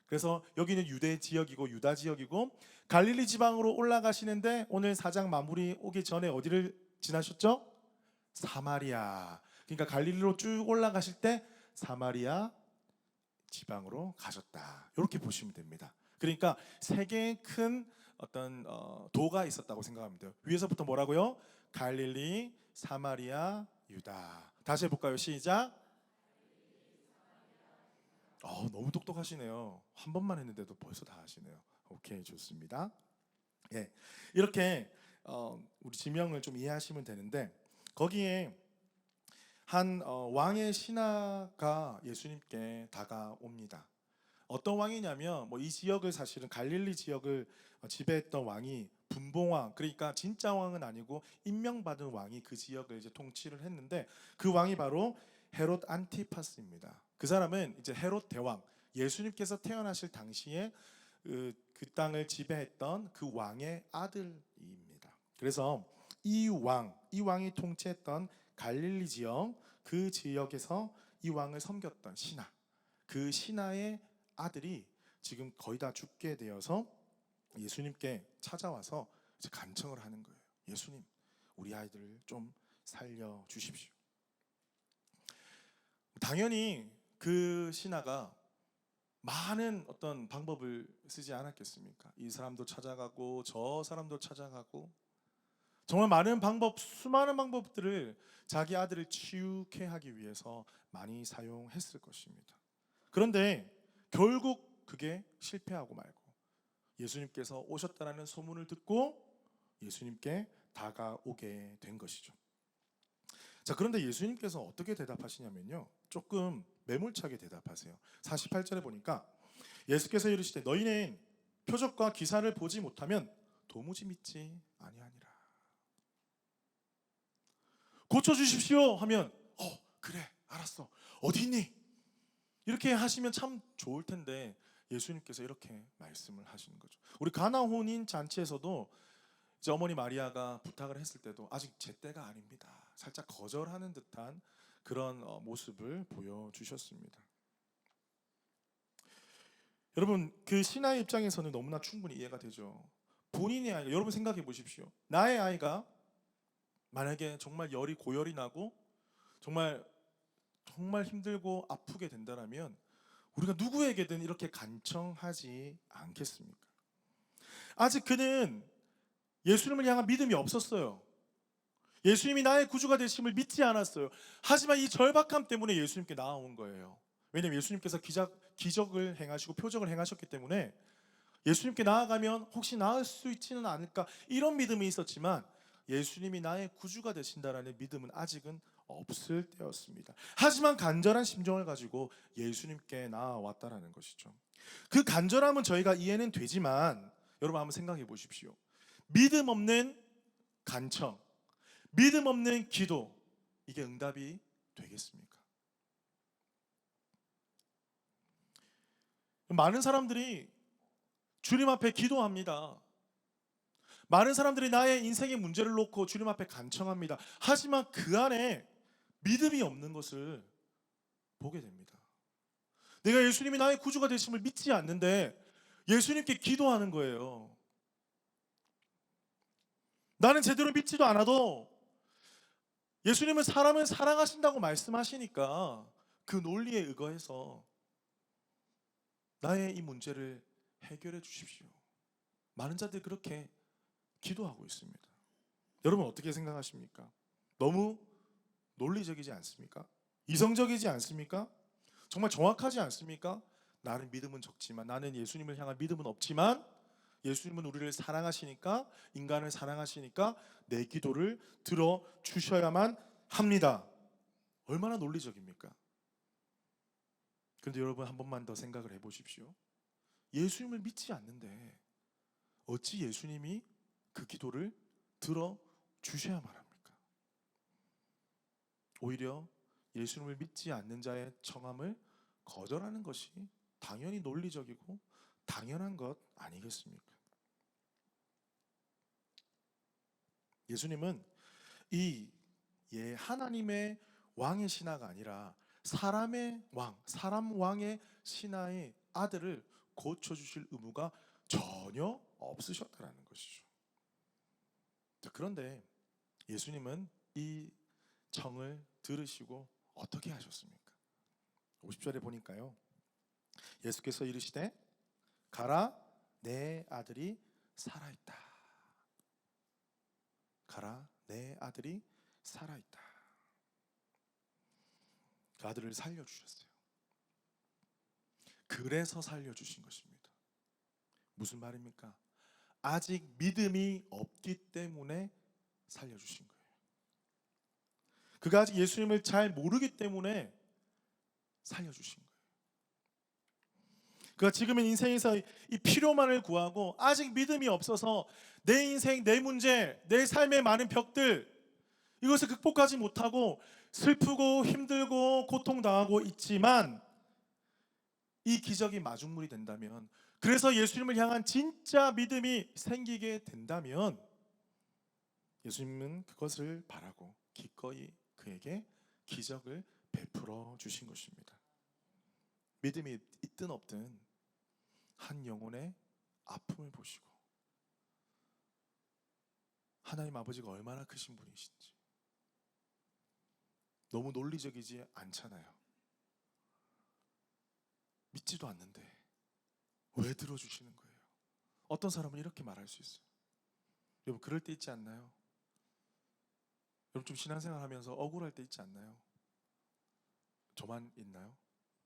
그래서 여기는 유대 지역이고 유다 지역이고 갈릴리 지방으로 올라가시는데 오늘 4장 마무리 오기 전에 어디를 지나셨죠? 사마리아. 그러니까 갈릴리로 쭉 올라가실 때 사마리아 지방으로 가셨다. 이렇게 보시면 됩니다. 그러니까 세 개의 큰 어떤 도가 있었다고 생각하면 돼요. 위에서부터 뭐라고요? 갈릴리, 사마리아, 유다. 다시 해볼까요? 시작. 너무 똑똑하시네요. 한 번만 했는데도 벌써 다 하시네요. 오케이, 좋습니다. 예, 이렇게 우리 지명을 좀 이해하시면 되는데 거기에 한 왕의 신하가 예수님께 다가옵니다. 어떤 왕이냐면 뭐 이 지역을 사실은 갈릴리 지역을 지배했던 왕이 분봉왕, 그러니까 진짜 왕은 아니고 임명받은 왕이 그 지역을 이제 통치를 했는데 그 왕이 바로 헤롯 안티파스입니다. 그 사람은 이제 헤롯 대왕, 예수님께서 태어나실 당시에 그 땅을 지배했던 그 왕의 아들입니다. 그래서 이 왕이 통치했던 갈릴리 지역, 그 지역에서 이 왕을 섬겼던 신하, 그 신하의 아들이 지금 거의 다 죽게 되어서 예수님께 찾아와서 이제 간청을 하는 거예요. 예수님, 우리 아이들을 좀 살려 주십시오. 당연히 그 신하가 많은 어떤 방법을 쓰지 않았겠습니까? 이 사람도 찾아가고 저 사람도 찾아가고 정말 많은 방법, 수많은 방법들을 자기 아들을 치유케 하기 위해서 많이 사용했을 것입니다. 그런데 결국 그게 실패하고 말고 예수님께서 오셨다라는 소문을 듣고 예수님께 다가오게 된 것이죠. 자, 그런데 예수님께서 어떻게 대답하시냐면요, 조금 매몰차게 대답하세요. 48절에 보니까 예수께서 이르시되 너희는 표적과 기사를 보지 못하면 도무지 믿지 아니하니라. 고쳐주십시오 하면 그래 알았어 어디 있니? 이렇게 하시면 참 좋을 텐데 예수님께서 이렇게 말씀을 하시는 거죠. 우리 가나 혼인 잔치에서도 이제 어머니 마리아가 부탁을 했을 때도 아직 제 때가 아닙니다. 살짝 거절하는 듯한 그런 모습을 보여주셨습니다. 여러분, 그 신하의 입장에서는 너무나 충분히 이해가 되죠. 본인의 아이가, 여러분 생각해 보십시오. 나의 아이가 만약에 정말 열이 고열이 나고 정말 정말 힘들고 아프게 된다라면 우리가 누구에게든 이렇게 간청하지 않겠습니까? 아직 그는 예수님을 향한 믿음이 없었어요. 예수님이 나의 구주가 되심을 믿지 않았어요. 하지만 이 절박함 때문에 예수님께 나아온 거예요. 왜냐하면 예수님께서 기적을 행하시고 표적을 행하셨기 때문에 예수님께 나아가면 혹시 나을 수 있지는 않을까, 이런 믿음이 있었지만 예수님이 나의 구주가 되신다라는 믿음은 아직은 없을 때였습니다. 하지만 간절한 심정을 가지고 예수님께 나아왔다라는 것이죠. 그 간절함은 저희가 이해는 되지만 여러분 한번 생각해 보십시오. 믿음 없는 간청, 믿음 없는 기도, 이게 응답이 되겠습니까? 많은 사람들이 주님 앞에 기도합니다. 많은 사람들이 나의 인생의 문제를 놓고 주님 앞에 간청합니다. 하지만 그 안에 믿음이 없는 것을 보게 됩니다. 내가 예수님이 나의 구주가 되심을 믿지 않는데 예수님께 기도하는 거예요. 나는 제대로 믿지도 않아도 예수님은 사람을 사랑하신다고 말씀하시니까 그 논리에 의거해서 나의 이 문제를 해결해 주십시오. 많은 자들이 그렇게 기도하고 있습니다. 여러분 어떻게 생각하십니까? 너무 논리적이지 않습니까? 이성적이지 않습니까? 정말 정확하지 않습니까? 나는 믿음은 적지만, 나는 예수님을 향한 믿음은 없지만 예수님은 우리를 사랑하시니까, 인간을 사랑하시니까 내 기도를 들어주셔야만 합니다. 얼마나 논리적입니까? 그런데 여러분 한 번만 더 생각을 해보십시오. 예수님을 믿지 않는데 어찌 예수님이 그 기도를 들어주셔야만 합니까? 오히려 예수님을 믿지 않는 자의 청함을 거절하는 것이 당연히 논리적이고 당연한 것 아니겠습니까? 예수님은 이 하나님의 왕의 신하가 아니라 사람의 왕, 사람 왕의 신하의 아들을 고쳐주실 의무가 전혀 없으셨다는 것이죠. 그런데 예수님은 이 청을 들으시고 어떻게 하셨습니까? 50절에 보니까요, 예수께서 이르시되 가라, 내 아들이 살아있다. 가라, 내 아들이 살아있다. 그 아들을 살려주셨어요. 그래서 살려주신 것입니다. 무슨 말입니까? 아직 믿음이 없기 때문에 살려주신 거예요. 그가 아직 예수님을 잘 모르기 때문에 살려주신 거예요. 그가 지금의 인생에서 이 필요만을 구하고 아직 믿음이 없어서 내 인생, 내 문제, 내 삶의 많은 벽들, 이것을 극복하지 못하고 슬프고 힘들고 고통당하고 있지만 이 기적이 마중물이 된다면, 그래서 예수님을 향한 진짜 믿음이 생기게 된다면 예수님은 그것을 바라고 기꺼이 그에게 기적을 베풀어 주신 것입니다. 믿음이 있든 없든 한 영혼의 아픔을 보시고 하나님 아버지가 얼마나 크신 분이신지 너무 논리적이지 않잖아요. 믿지도 않는데 왜 들어주시는 거예요? 어떤 사람은 이렇게 말할 수 있어요. 여러분 그럴 때 있지 않나요? 여러분 좀 신앙생활 하면서 억울할 때 있지 않나요? 저만 있나요?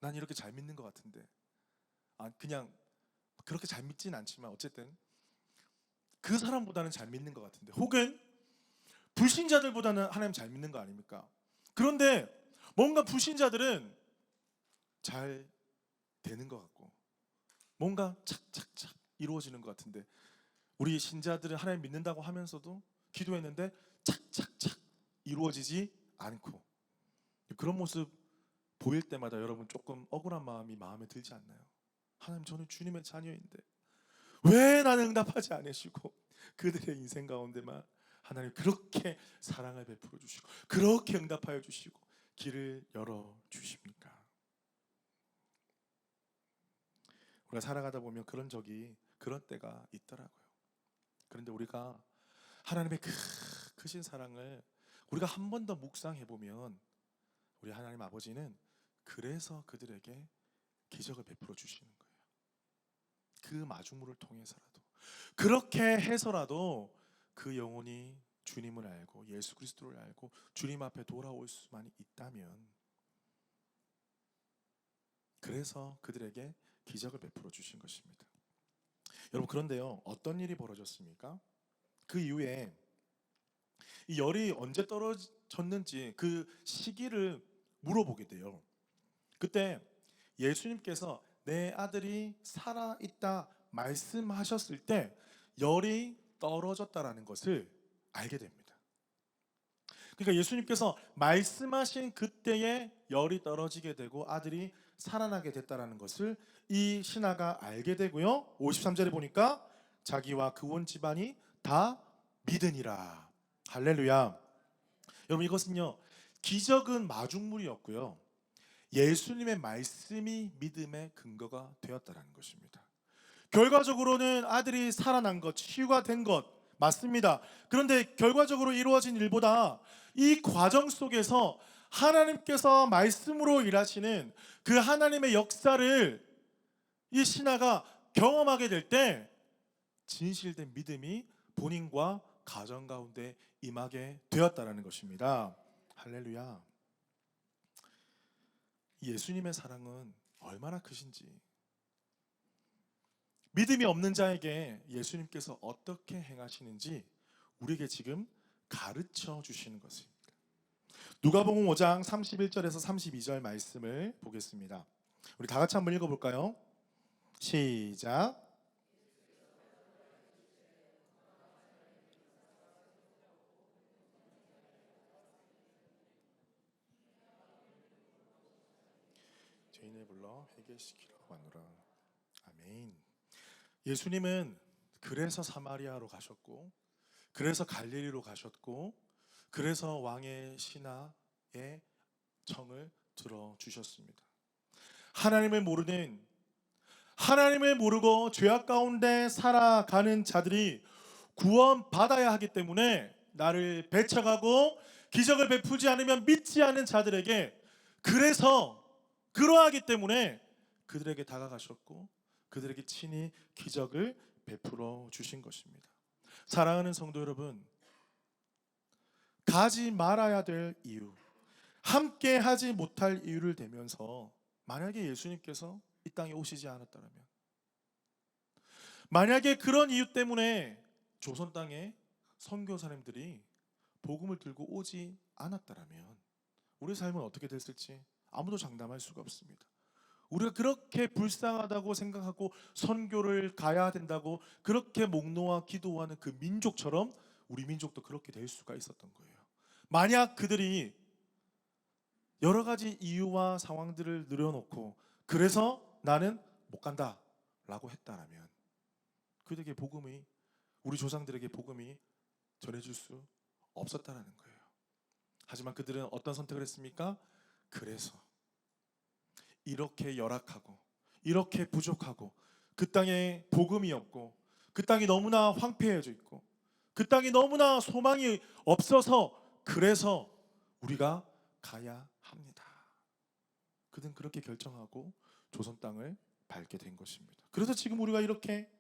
난 이렇게 잘 믿는 것 같은데, 그냥 그렇게 잘 믿진 않지만 어쨌든 그 사람보다는 잘 믿는 것 같은데, 혹은 불신자들보다는 하나님 잘 믿는 거 아닙니까? 그런데 뭔가 불신자들은 잘 되는 것 같고 뭔가 착착착 이루어지는 것 같은데, 우리 신자들은 하나님 믿는다고 하면서도 기도했는데 착착착 이루어지지 않고, 그런 모습 보일 때마다 여러분 조금 억울한 마음이 마음에 들지 않나요? 하나님, 저는 주님의 자녀인데 왜 나는 응답하지 않으시고 그들의 인생 가운데만 하나님 그렇게 사랑을 베풀어 주시고 그렇게 응답하여 주시고 길을 열어 주십니까? 우리가 살아가다 보면 그런 때가 있더라고요. 그런데 우리가 하나님의 크신 사랑을 우리가 한 번 더 묵상해 보면 우리 하나님 아버지는 그래서 그들에게 기적을 베풀어 주시는 거예요. 그 마중물을 통해서라도, 그렇게 해서라도 그 영혼이 주님을 알고 예수 그리스도를 알고 주님 앞에 돌아올 수만 있다면, 그래서 그들에게 기적을 베풀어 주신 것입니다. 여러분, 그런데요, 어떤 일이 벌어졌습니까? 그 이후에 이 열이 언제 떨어졌는지 그 시기를 물어보게 돼요. 그때 예수님께서 내 아들이 살아있다 말씀하셨을 때 열이 떨어졌다라는 것을 알게 됩니다. 그러니까 예수님께서 말씀하신 그때에 열이 떨어지게 되고 아들이 살아나게 됐다라는 것을 이 신하가 알게 되고요. 53절에 보니까 자기와 그 온 집안이 다 믿으니라. 할렐루야. 여러분, 이것은요, 기적은 마중물이었고요, 예수님의 말씀이 믿음의 근거가 되었다는 것입니다. 결과적으로는 아들이 살아난 것, 치유가 된 것 맞습니다. 그런데 결과적으로 이루어진 일보다 이 과정 속에서 하나님께서 말씀으로 일하시는 그 하나님의 역사를 이 신하가 경험하게 될 때 진실된 믿음이 본인과 가정 가운데 임하게 되었다는 것입니다. 할렐루야. 예수님의 사랑은 얼마나 크신지, 믿음이 없는 자에게 예수님께서 어떻게 행하시는지 우리에게 지금 가르쳐 주시는 것입니다. 누가복음 5장 31절에서 32절 말씀을 보겠습니다. 우리 다 같이 한번 읽어볼까요? 시작. 죄인을 불러 회개시키라고 하노라. 아멘. 예수님은 그래서 사마리아로 가셨고, 그래서 갈릴리로 가셨고, 그래서 왕의 신하의 청을 들어주셨습니다. 하나님을 모르고 죄악 가운데 살아가는 자들이 구원받아야 하기 때문에 나를 배척하고 기적을 베푸지 않으면 믿지 않은 자들에게, 그래서 그러하기 때문에 그들에게 다가가셨고 그들에게 친히 기적을 베풀어 주신 것입니다. 사랑하는 성도 여러분, 가지 말아야 될 이유, 함께 하지 못할 이유를 대면서 만약에 예수님께서 이 땅에 오시지 않았다면, 만약에 그런 이유 때문에 조선 땅에 선교사님들이 복음을 들고 오지 않았다면 우리 삶은 어떻게 됐을지 아무도 장담할 수가 없습니다. 우리가 그렇게 불쌍하다고 생각하고 선교를 가야 된다고 그렇게 목 놓아 기도하는 그 민족처럼 우리 민족도 그렇게 될 수가 있었던 거예요. 만약 그들이 여러 가지 이유와 상황들을 늘어놓고 그래서 나는 못 간다 라고 했다라면 그들에게 복음이, 우리 조상들에게 복음이 전해질 수 없었다라는 거예요. 하지만 그들은 어떤 선택을 했습니까? 그래서 이렇게 열악하고 이렇게 부족하고 그 땅에 복음이 없고 그 땅이 너무나 황폐해져 있고 그 땅이 너무나 소망이 없어서 그래서 우리가 가야 합니다. 그들은 그렇게 결정하고 조선 땅을 밟게 된 것입니다. 그래서 지금 우리가 이렇게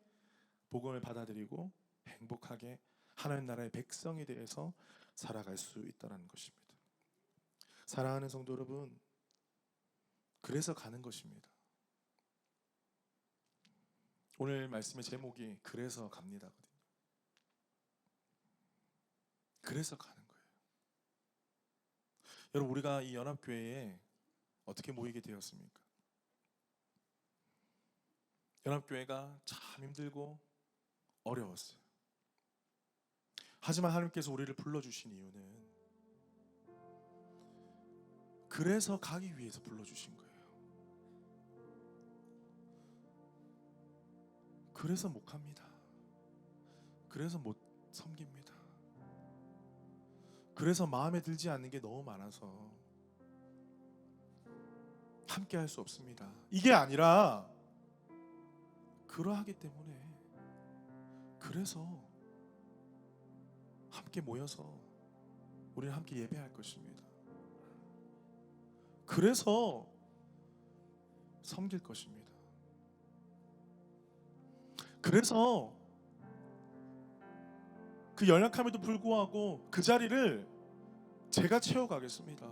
복음을 받아들이고 행복하게 하나님 나라의 백성에 대해서 살아갈 수 있다는 것입니다. 사랑하는 성도 여러분, 그래서 가는 것입니다. 오늘 말씀의 제목이 그래서 갑니다거든요. 그래서 가는 거예요. 여러분, 우리가 이 연합교회에 어떻게 모이게 되었습니까? 연합교회가 참 힘들고 어려웠어요. 하지만 하나님께서 우리를 불러주신 이유는 그래서 가기 위해서 불러주신 거예요. 그래서 못 갑니다. 그래서 못 섬깁니다. 그래서 마음에 들지 않는 게 너무 많아서 함께 할 수 없습니다. 이게 아니라 그러하기 때문에, 그래서 함께 모여서 우리는 함께 예배할 것입니다. 그래서 섬길 것입니다. 그래서 그 연약함에도 불구하고 그 자리를 제가 채워가겠습니다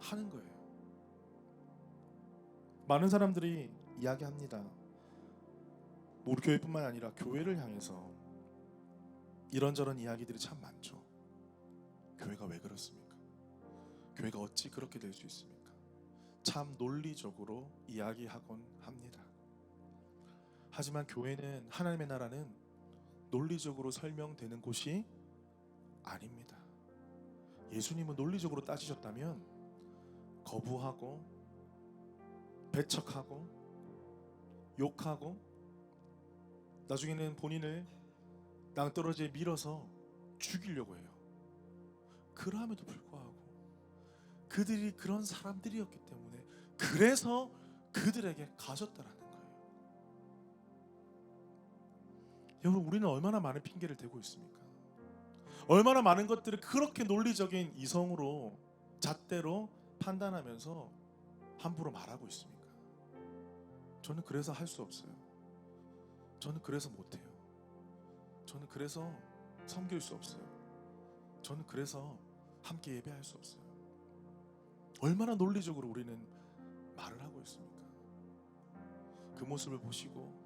하는 거예요. 많은 사람들이 이야기합니다. 우리 교회뿐만 아니라 교회를 향해서 이런저런 이야기들이 참 많죠. 교회가 왜 그렇습니까? 교회가 어찌 그렇게 될 수 있습니까? 참 논리적으로 이야기하곤 합니다. 하지만 교회는, 하나님의 나라는 논리적으로 설명되는 곳이 아닙니다. 예수님은 논리적으로 따지셨다면 거부하고 배척하고 욕하고 나중에는 본인을 낭떠러지에 밀어서 죽이려고 해요. 그럼에도 불구하고 그들이 그런 사람들이었기 때문에 그래서 그들에게 가졌다라는 거예요. 여러분, 우리는 얼마나 많은 핑계를 대고 있습니까? 얼마나 많은 것들을 그렇게 논리적인 이성으로 잣대로 판단하면서 함부로 말하고 있습니까? 저는 그래서 할 수 없어요. 저는 그래서 못해요. 저는 그래서 섬길 수 없어요. 저는 그래서 함께 예배할 수 없어요. 얼마나 논리적으로 우리는 말을 하고 있습니까? 그 모습을 보시고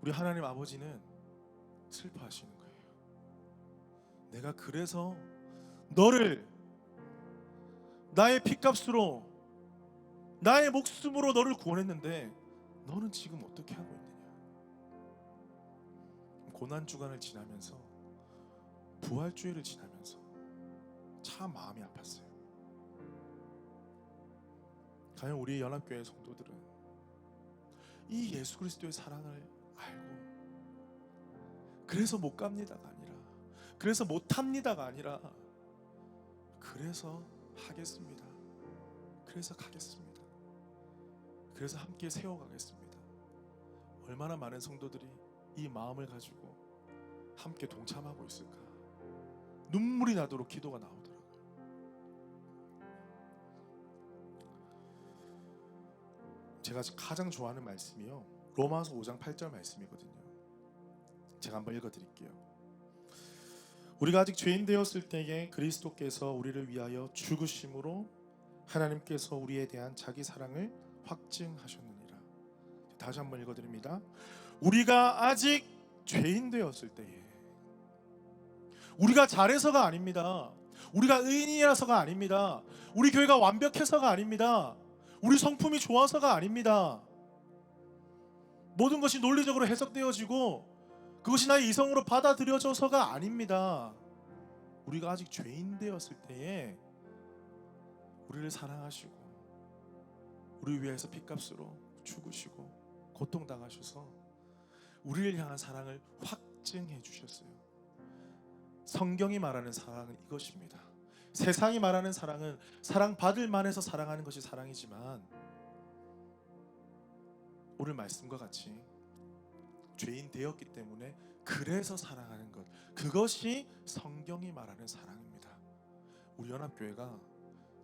우리 하나님 아버지는 슬퍼하시는 거예요. 내가 그래서 너를 나의 핏값으로 나의 목숨으로 너를 구원했는데 너는 지금 어떻게 하고 있느냐? 고난주간을 지나면서 부활주일을 지나면서 참 마음이 아팠어요. 과연 우리 연합교회 성도들은 이 예수 그리스도의 사랑을 알고 그래서 못 갑니다가 아니라, 그래서 못 합니다가 아니라, 그래서 하겠습니다, 그래서 가겠습니다, 그래서 함께 세워가겠습니다. 얼마나 많은 성도들이 이 마음을 가지고 함께 동참하고 있을까? 눈물이 나도록 기도가 나오더라고요. 제가 가장 좋아하는 말씀이요, 로마서 5장 8절 말씀이거든요. 제가 한번 읽어드릴게요. 우리가 아직 죄인 되었을 때에 그리스도께서 우리를 위하여 죽으심으로 하나님께서 우리에 대한 자기 사랑을 확증하셨느니라. 다시 한번 읽어드립니다. 우리가 아직 죄인 되었을 때에, 우리가 잘해서가 아닙니다. 우리가 의인이라서가 아닙니다. 우리 교회가 완벽해서가 아닙니다. 우리 성품이 좋아서가 아닙니다. 모든 것이 논리적으로 해석되어지고 그것이 나의 이성으로 받아들여져서가 아닙니다. 우리가 아직 죄인 되었을 때에 우리를 사랑하시고 우리를 위해서 핏값으로 죽으시고 고통당하셔서 우리를 향한 사랑을 확증해 주셨어요. 성경이 말하는 사랑은 이것입니다. 세상이 말하는 사랑은 사랑받을 만해서 사랑하는 것이 사랑이지만, 오늘 말씀과 같이 죄인 되었기 때문에 그래서 사랑하는 것, 그것이 성경이 말하는 사랑입니다. 우리 연합교회가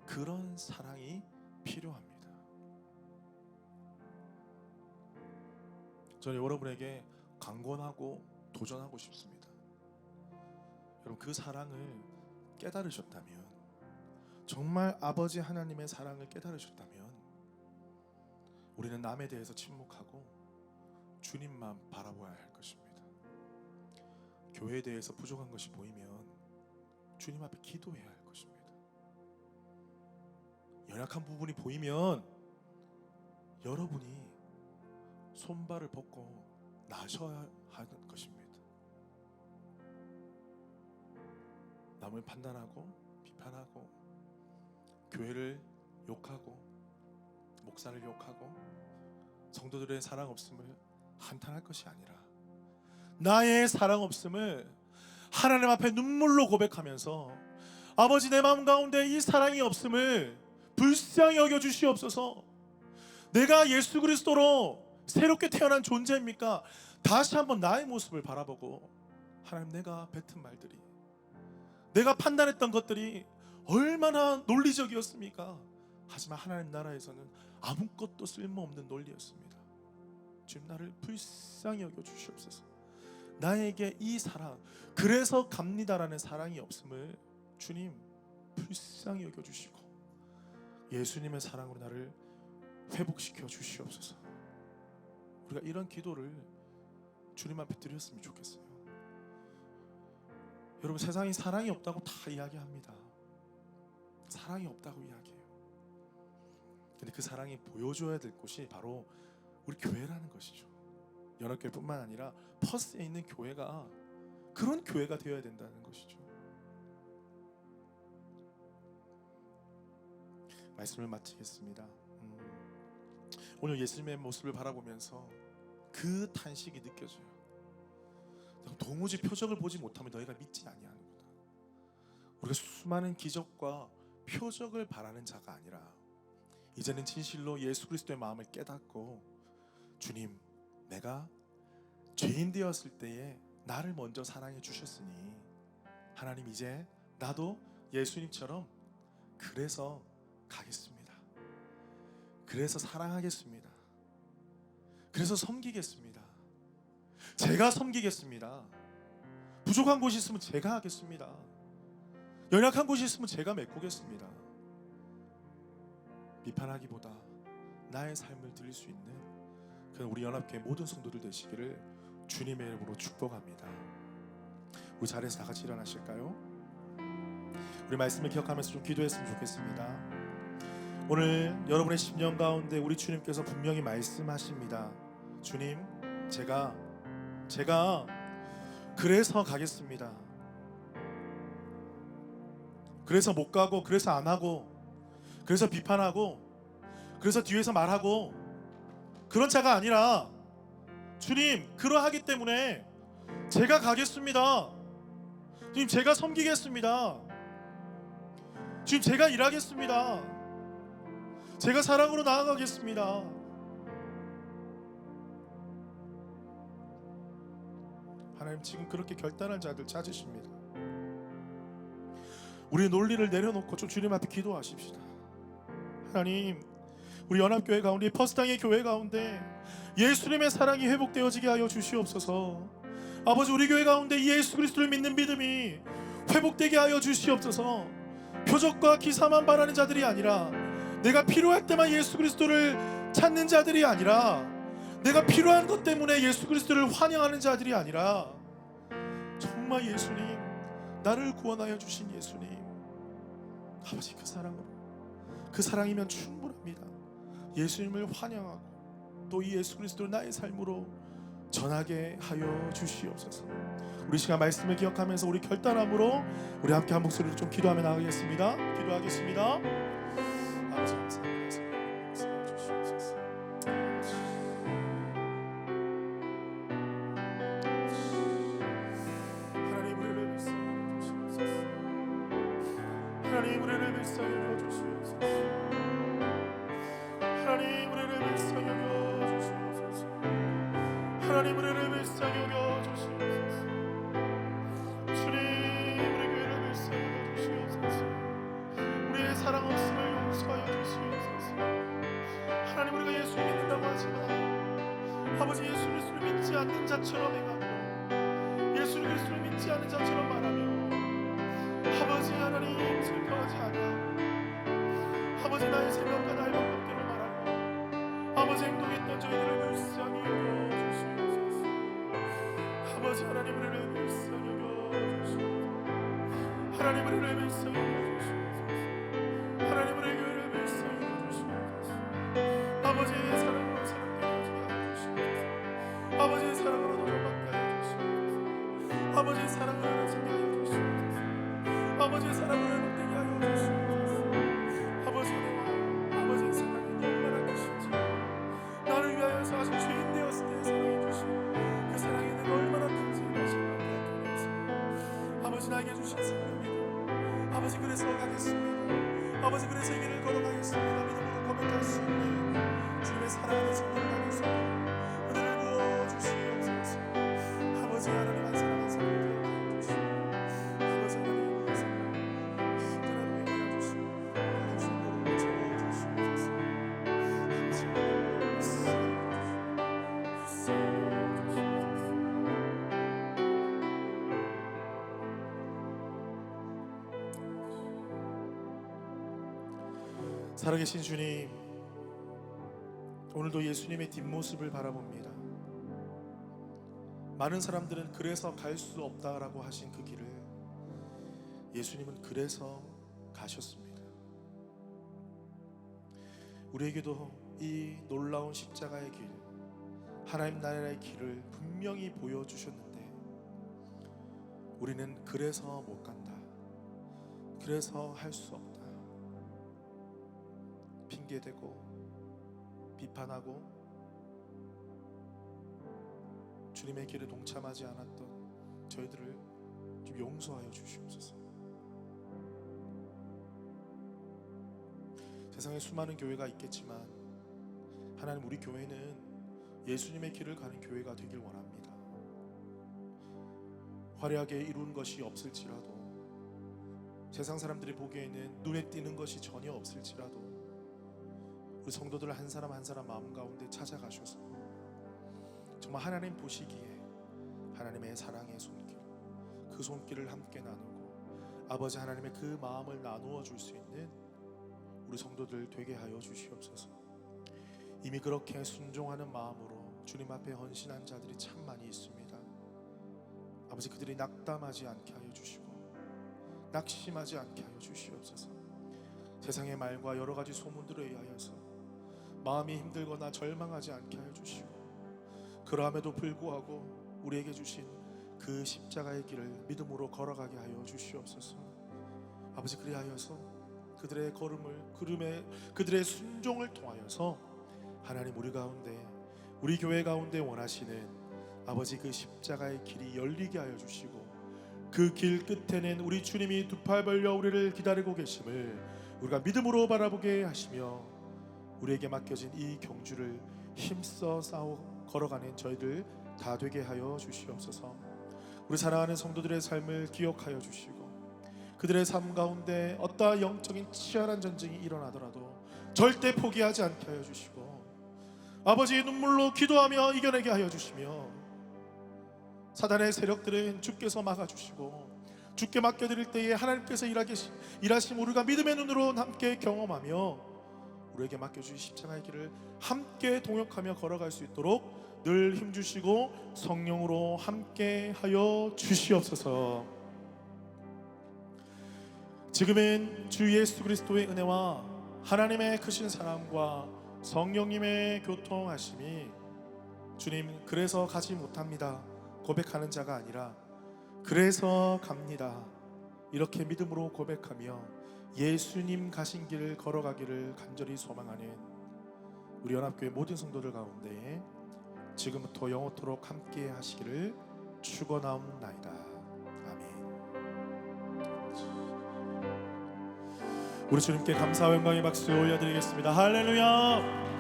그런 사랑이 필요합니다. 저는 여러분에게 강권하고 도전하고 싶습니다. 여러분, 그 사랑을 깨달으셨다면, 정말 아버지 하나님의 사랑을 깨달으셨다면, 우리는 남에 대해서 침묵하고 주님만 바라보아야 할 것입니다. 교회에 대해서 부족한 것이 보이면 주님 앞에 기도해야 할 것입니다. 연약한 부분이 보이면 여러분이 손발을 벗고 나셔야 하는 것입니다. 남을 판단하고 비판하고 교회를 욕하고 목사를 욕하고 성도들의 사랑 없음을 한탄할 것이 아니라, 나의 사랑 없음을 하나님 앞에 눈물로 고백하면서, 아버지, 내 마음 가운데 이 사랑이 없음을 불쌍히 여겨 주시옵소서. 내가 예수 그리스도로 새롭게 태어난 존재입니까? 다시 한번 나의 모습을 바라보고, 하나님, 내가 뱉은 말들이, 내가 판단했던 것들이 얼마나 논리적이었습니까? 하지만 하나님 나라에서는 아무것도 쓸모없는 논리였습니다. 주님, 나를 불쌍히 여겨 주시옵소서. 나에게 이 사랑, 그래서 갑니다라는 사랑이 없음을 주님 불쌍히 여겨 주시고 예수님의 사랑으로 나를 회복시켜 주시옵소서. 우리가 이런 기도를 주님 앞에 드렸으면 좋겠어요. 여러분, 세상이 사랑이 없다고 다 이야기합니다. 사랑이 없다고 이야기해요. 근데 그 사랑이 보여줘야 될 곳이 바로 우리 교회라는 것이죠. 연합교회뿐만 아니라 퍼스에 있는 교회가 그런 교회가 되어야 된다는 것이죠. 말씀을 마치겠습니다. 오늘 예수님의 모습을 바라보면서 그 탄식이 느껴져요. 도무지 표적을 보지 못하면 너희가 믿지 아니하는구나. 우리가 수많은 기적과 표적을 바라는 자가 아니라 이제는 진실로 예수 그리스도의 마음을 깨닫고 주님, 내가 죄인 되었을 때에 나를 먼저 사랑해 주셨으니 하나님, 이제 나도 예수님처럼 그래서 가겠습니다. 그래서 사랑하겠습니다. 그래서 섬기겠습니다. 제가 섬기겠습니다. 부족한 곳이 있으면 제가 하겠습니다. 연약한 곳이 있으면 제가 메꾸겠습니다. 비판하기보다 나의 삶을 드릴 수 있는 그런 우리 연합교회 모든 성도들 되시기를 주님의 이름으로 축복합니다. 우리 자리에서 다 같이 일어나실까요? 우리 말씀을 기억하면서 좀 기도했으면 좋겠습니다. 오늘 여러분의 심령 가운데 우리 주님께서 분명히 말씀하십니다. 주님, 제가 그래서 가겠습니다. 그래서 못 가고, 그래서 안 하고, 그래서 비판하고, 그래서 뒤에서 말하고 그런 자가 아니라 주님, 그러하기 때문에 제가 가겠습니다. 주님, 제가 섬기겠습니다. 주님, 제가 일하겠습니다. 제가 사랑으로 나아가겠습니다. 하나님, 지금 그렇게 결단한 자들 찾으십니다. 우리의 논리를 내려놓고 좀 주님 앞에 기도하십시다. 하나님, 우리 연합교회 가운데, 퍼스당의 교회 가운데 예수님의 사랑이 회복되어지게 하여 주시옵소서. 아버지, 우리 교회 가운데 예수 그리스도를 믿는 믿음이 회복되게 하여 주시옵소서. 표적과 기사만 바라는 자들이 아니라, 내가 필요할 때만 예수 그리스도를 찾는 자들이 아니라, 내가 필요한 것 때문에 예수 그리스도를 환영하는 자들이 아니라, 정말 예수님, 나를 구원하여 주신 예수님, 아버지, 그 사랑으로, 그 사랑이면 충분합니다. 예수님을 환영하고 또 이 예수 그리스도를 나의 삶으로 전하게 하여 주시옵소서. 우리 시간 말씀을 기억하면서 우리 결단함으로 우리 함께 한 목소리로 좀 기도하며 나가겠습니다. 기도하겠습니다. 아버지, 감사합니다. 말씀해 주시옵소서. 하나님, 우리를 불쌍히 여겨주시옵소서. 하나님, 우리를 불쌍히 여겨주시옵소서. 하나님, 우리를 불쌍히 여겨주시옵소서. 하나님, 우리를 불쌍히 여겨주시옵소서. 주님, 우리 교회를 불쌍히 여겨주시옵소서. 우리의 사랑 없음을 용서하여 주시옵소서. 하나님, 우리가 예수를 믿는다고 하지만 아버지, 예수 그리스도를 믿지 않는 자처럼 행하고 예수 그리스도를 믿지 않는 자처럼 말하며 아버지 하나님, 슬퍼하지 아니하고 아버지, 나의 생각과 나의 방법대로 말하고 아버지, 행동했던 저희들을 불쌍히 여겨주시옵소서. 아버지 하나님, 우리를 불쌍히 여겨주시옵소서. 하나님, 우리를 불쌍히 여겨주시옵소서. 하나님, 우리의 교회를 불쌍히 여겨주시옵소서. 아버지의 사랑으로 사랑되게 하여 주시옵소서. 아버지의 사랑으로 도전받게 하여 주시옵소서. 아버지의 사랑으로 생기게 하여 주시옵소서. 아버지의 사랑으로 회복되게 하여 주시옵소서. 아버지, 내가 아버지의 사랑이 얼마나 크신지, 나를 위하여서 아직 죄인 되었을 때 사랑해 주시고 그 사랑이 내가 얼마나 큰지 다시 한번 기억하면서 아버지, 나에게 주신 생명이고 아버지, 그래서 가겠습니다. 아버지, 그래서 이 길을 걸어가겠습니다. 믿음으로 고백할 수 있는 주님의 사랑하는 성도를 나눌 수 있는 은혜를 부어주시옵소서. 아버지 하나님, 한 사람 한 사람 기억하여 주시고 아버지 하나님, 한 사람 힘들어 살아계신 주님, 오늘도 예수님의 뒷모습을 바라봅니다. 많은 사람들은 그래서 갈 수 없다라고 하신 그 길을 예수님은 그래서 가셨습니다. 우리에게도 이 놀라운 십자가의 길, 하나님 나라의 길을 분명히 보여주셨는데 우리는 그래서 못 간다, 그래서 할 수 없다, 핑계대고 비판하고 주님의 길에 동참하지 않았던 저희들을 좀 용서하여 주시옵소서. 세상에 수많은 교회가 있겠지만 하나님, 우리 교회는 예수님의 길을 가는 교회가 되길 원합니다. 화려하게 이룬 것이 없을지라도, 세상 사람들이 보기에는 눈에 띄는 것이 전혀 없을지라도 우리 성도들 한 사람 한 사람 마음 가운데 찾아가셔서 정말 하나님 보시기에 하나님의 사랑의 손길, 그 손길을 함께 나누고 아버지 하나님의 그 마음을 나누어 줄 수 있는 우리 성도들 되게 하여 주시옵소서. 이미 그렇게 순종하는 마음으로 주님 앞에 헌신한 자들이 참 많이 있습니다. 아버지, 그들이 낙담하지 않게 하여 주시고 낙심하지 않게 하여 주시옵소서. 세상의 말과 여러 가지 소문들에 의하여서 마음이 힘들거나 절망하지 않게 하여 주시고, 그러함에도 불구하고 우리에게 주신 그 십자가의 길을 믿음으로 걸어가게 하여 주시옵소서. 아버지, 그리하여서 그들의 걸음을 그들의 순종을 통하여서 하나님, 우리 가운데, 우리 교회 가운데 원하시는 아버지 그 십자가의 길이 열리게 하여 주시고, 그 길 끝에는 우리 주님이 두 팔 벌려 우리를 기다리고 계심을 우리가 믿음으로 바라보게 하시며, 우리에게 맡겨진 이 경주를 힘써 싸워 걸어가는 저희들 다 되게 하여 주시옵소서. 우리 사랑하는 성도들의 삶을 기억하여 주시고, 그들의 삶 가운데 어떠한 영적인 치열한 전쟁이 일어나더라도 절대 포기하지 않게 하여 주시고, 아버지의 눈물로 기도하며 이겨내게 하여 주시며, 사단의 세력들은 주께서 막아주시고 주께 맡겨드릴 때에 하나님께서 일하심 우리가 믿음의 눈으로 함께 경험하며 우리에게 맡겨주신 십자가의 길을 함께 동역하며 걸어갈 수 있도록 늘 힘주시고 성령으로 함께 하여 주시옵소서. 지금은 주 예수 그리스도의 은혜와 하나님의 크신 사랑과 성령님의 교통하심이, 주님 그래서 가지 못합니다 고백하는 자가 아니라 그래서 갑니다 이렇게 믿음으로 고백하며 예수님 가신 길을 걸어가기를 간절히 소망하는 우리 연합교회 모든 성도들 가운데 지금부터 영원토록 함께 하시기를 축원하옵나이다. 아멘. 우리 주님께 감사와 영광의 박수 올려드리겠습니다. 할렐루야.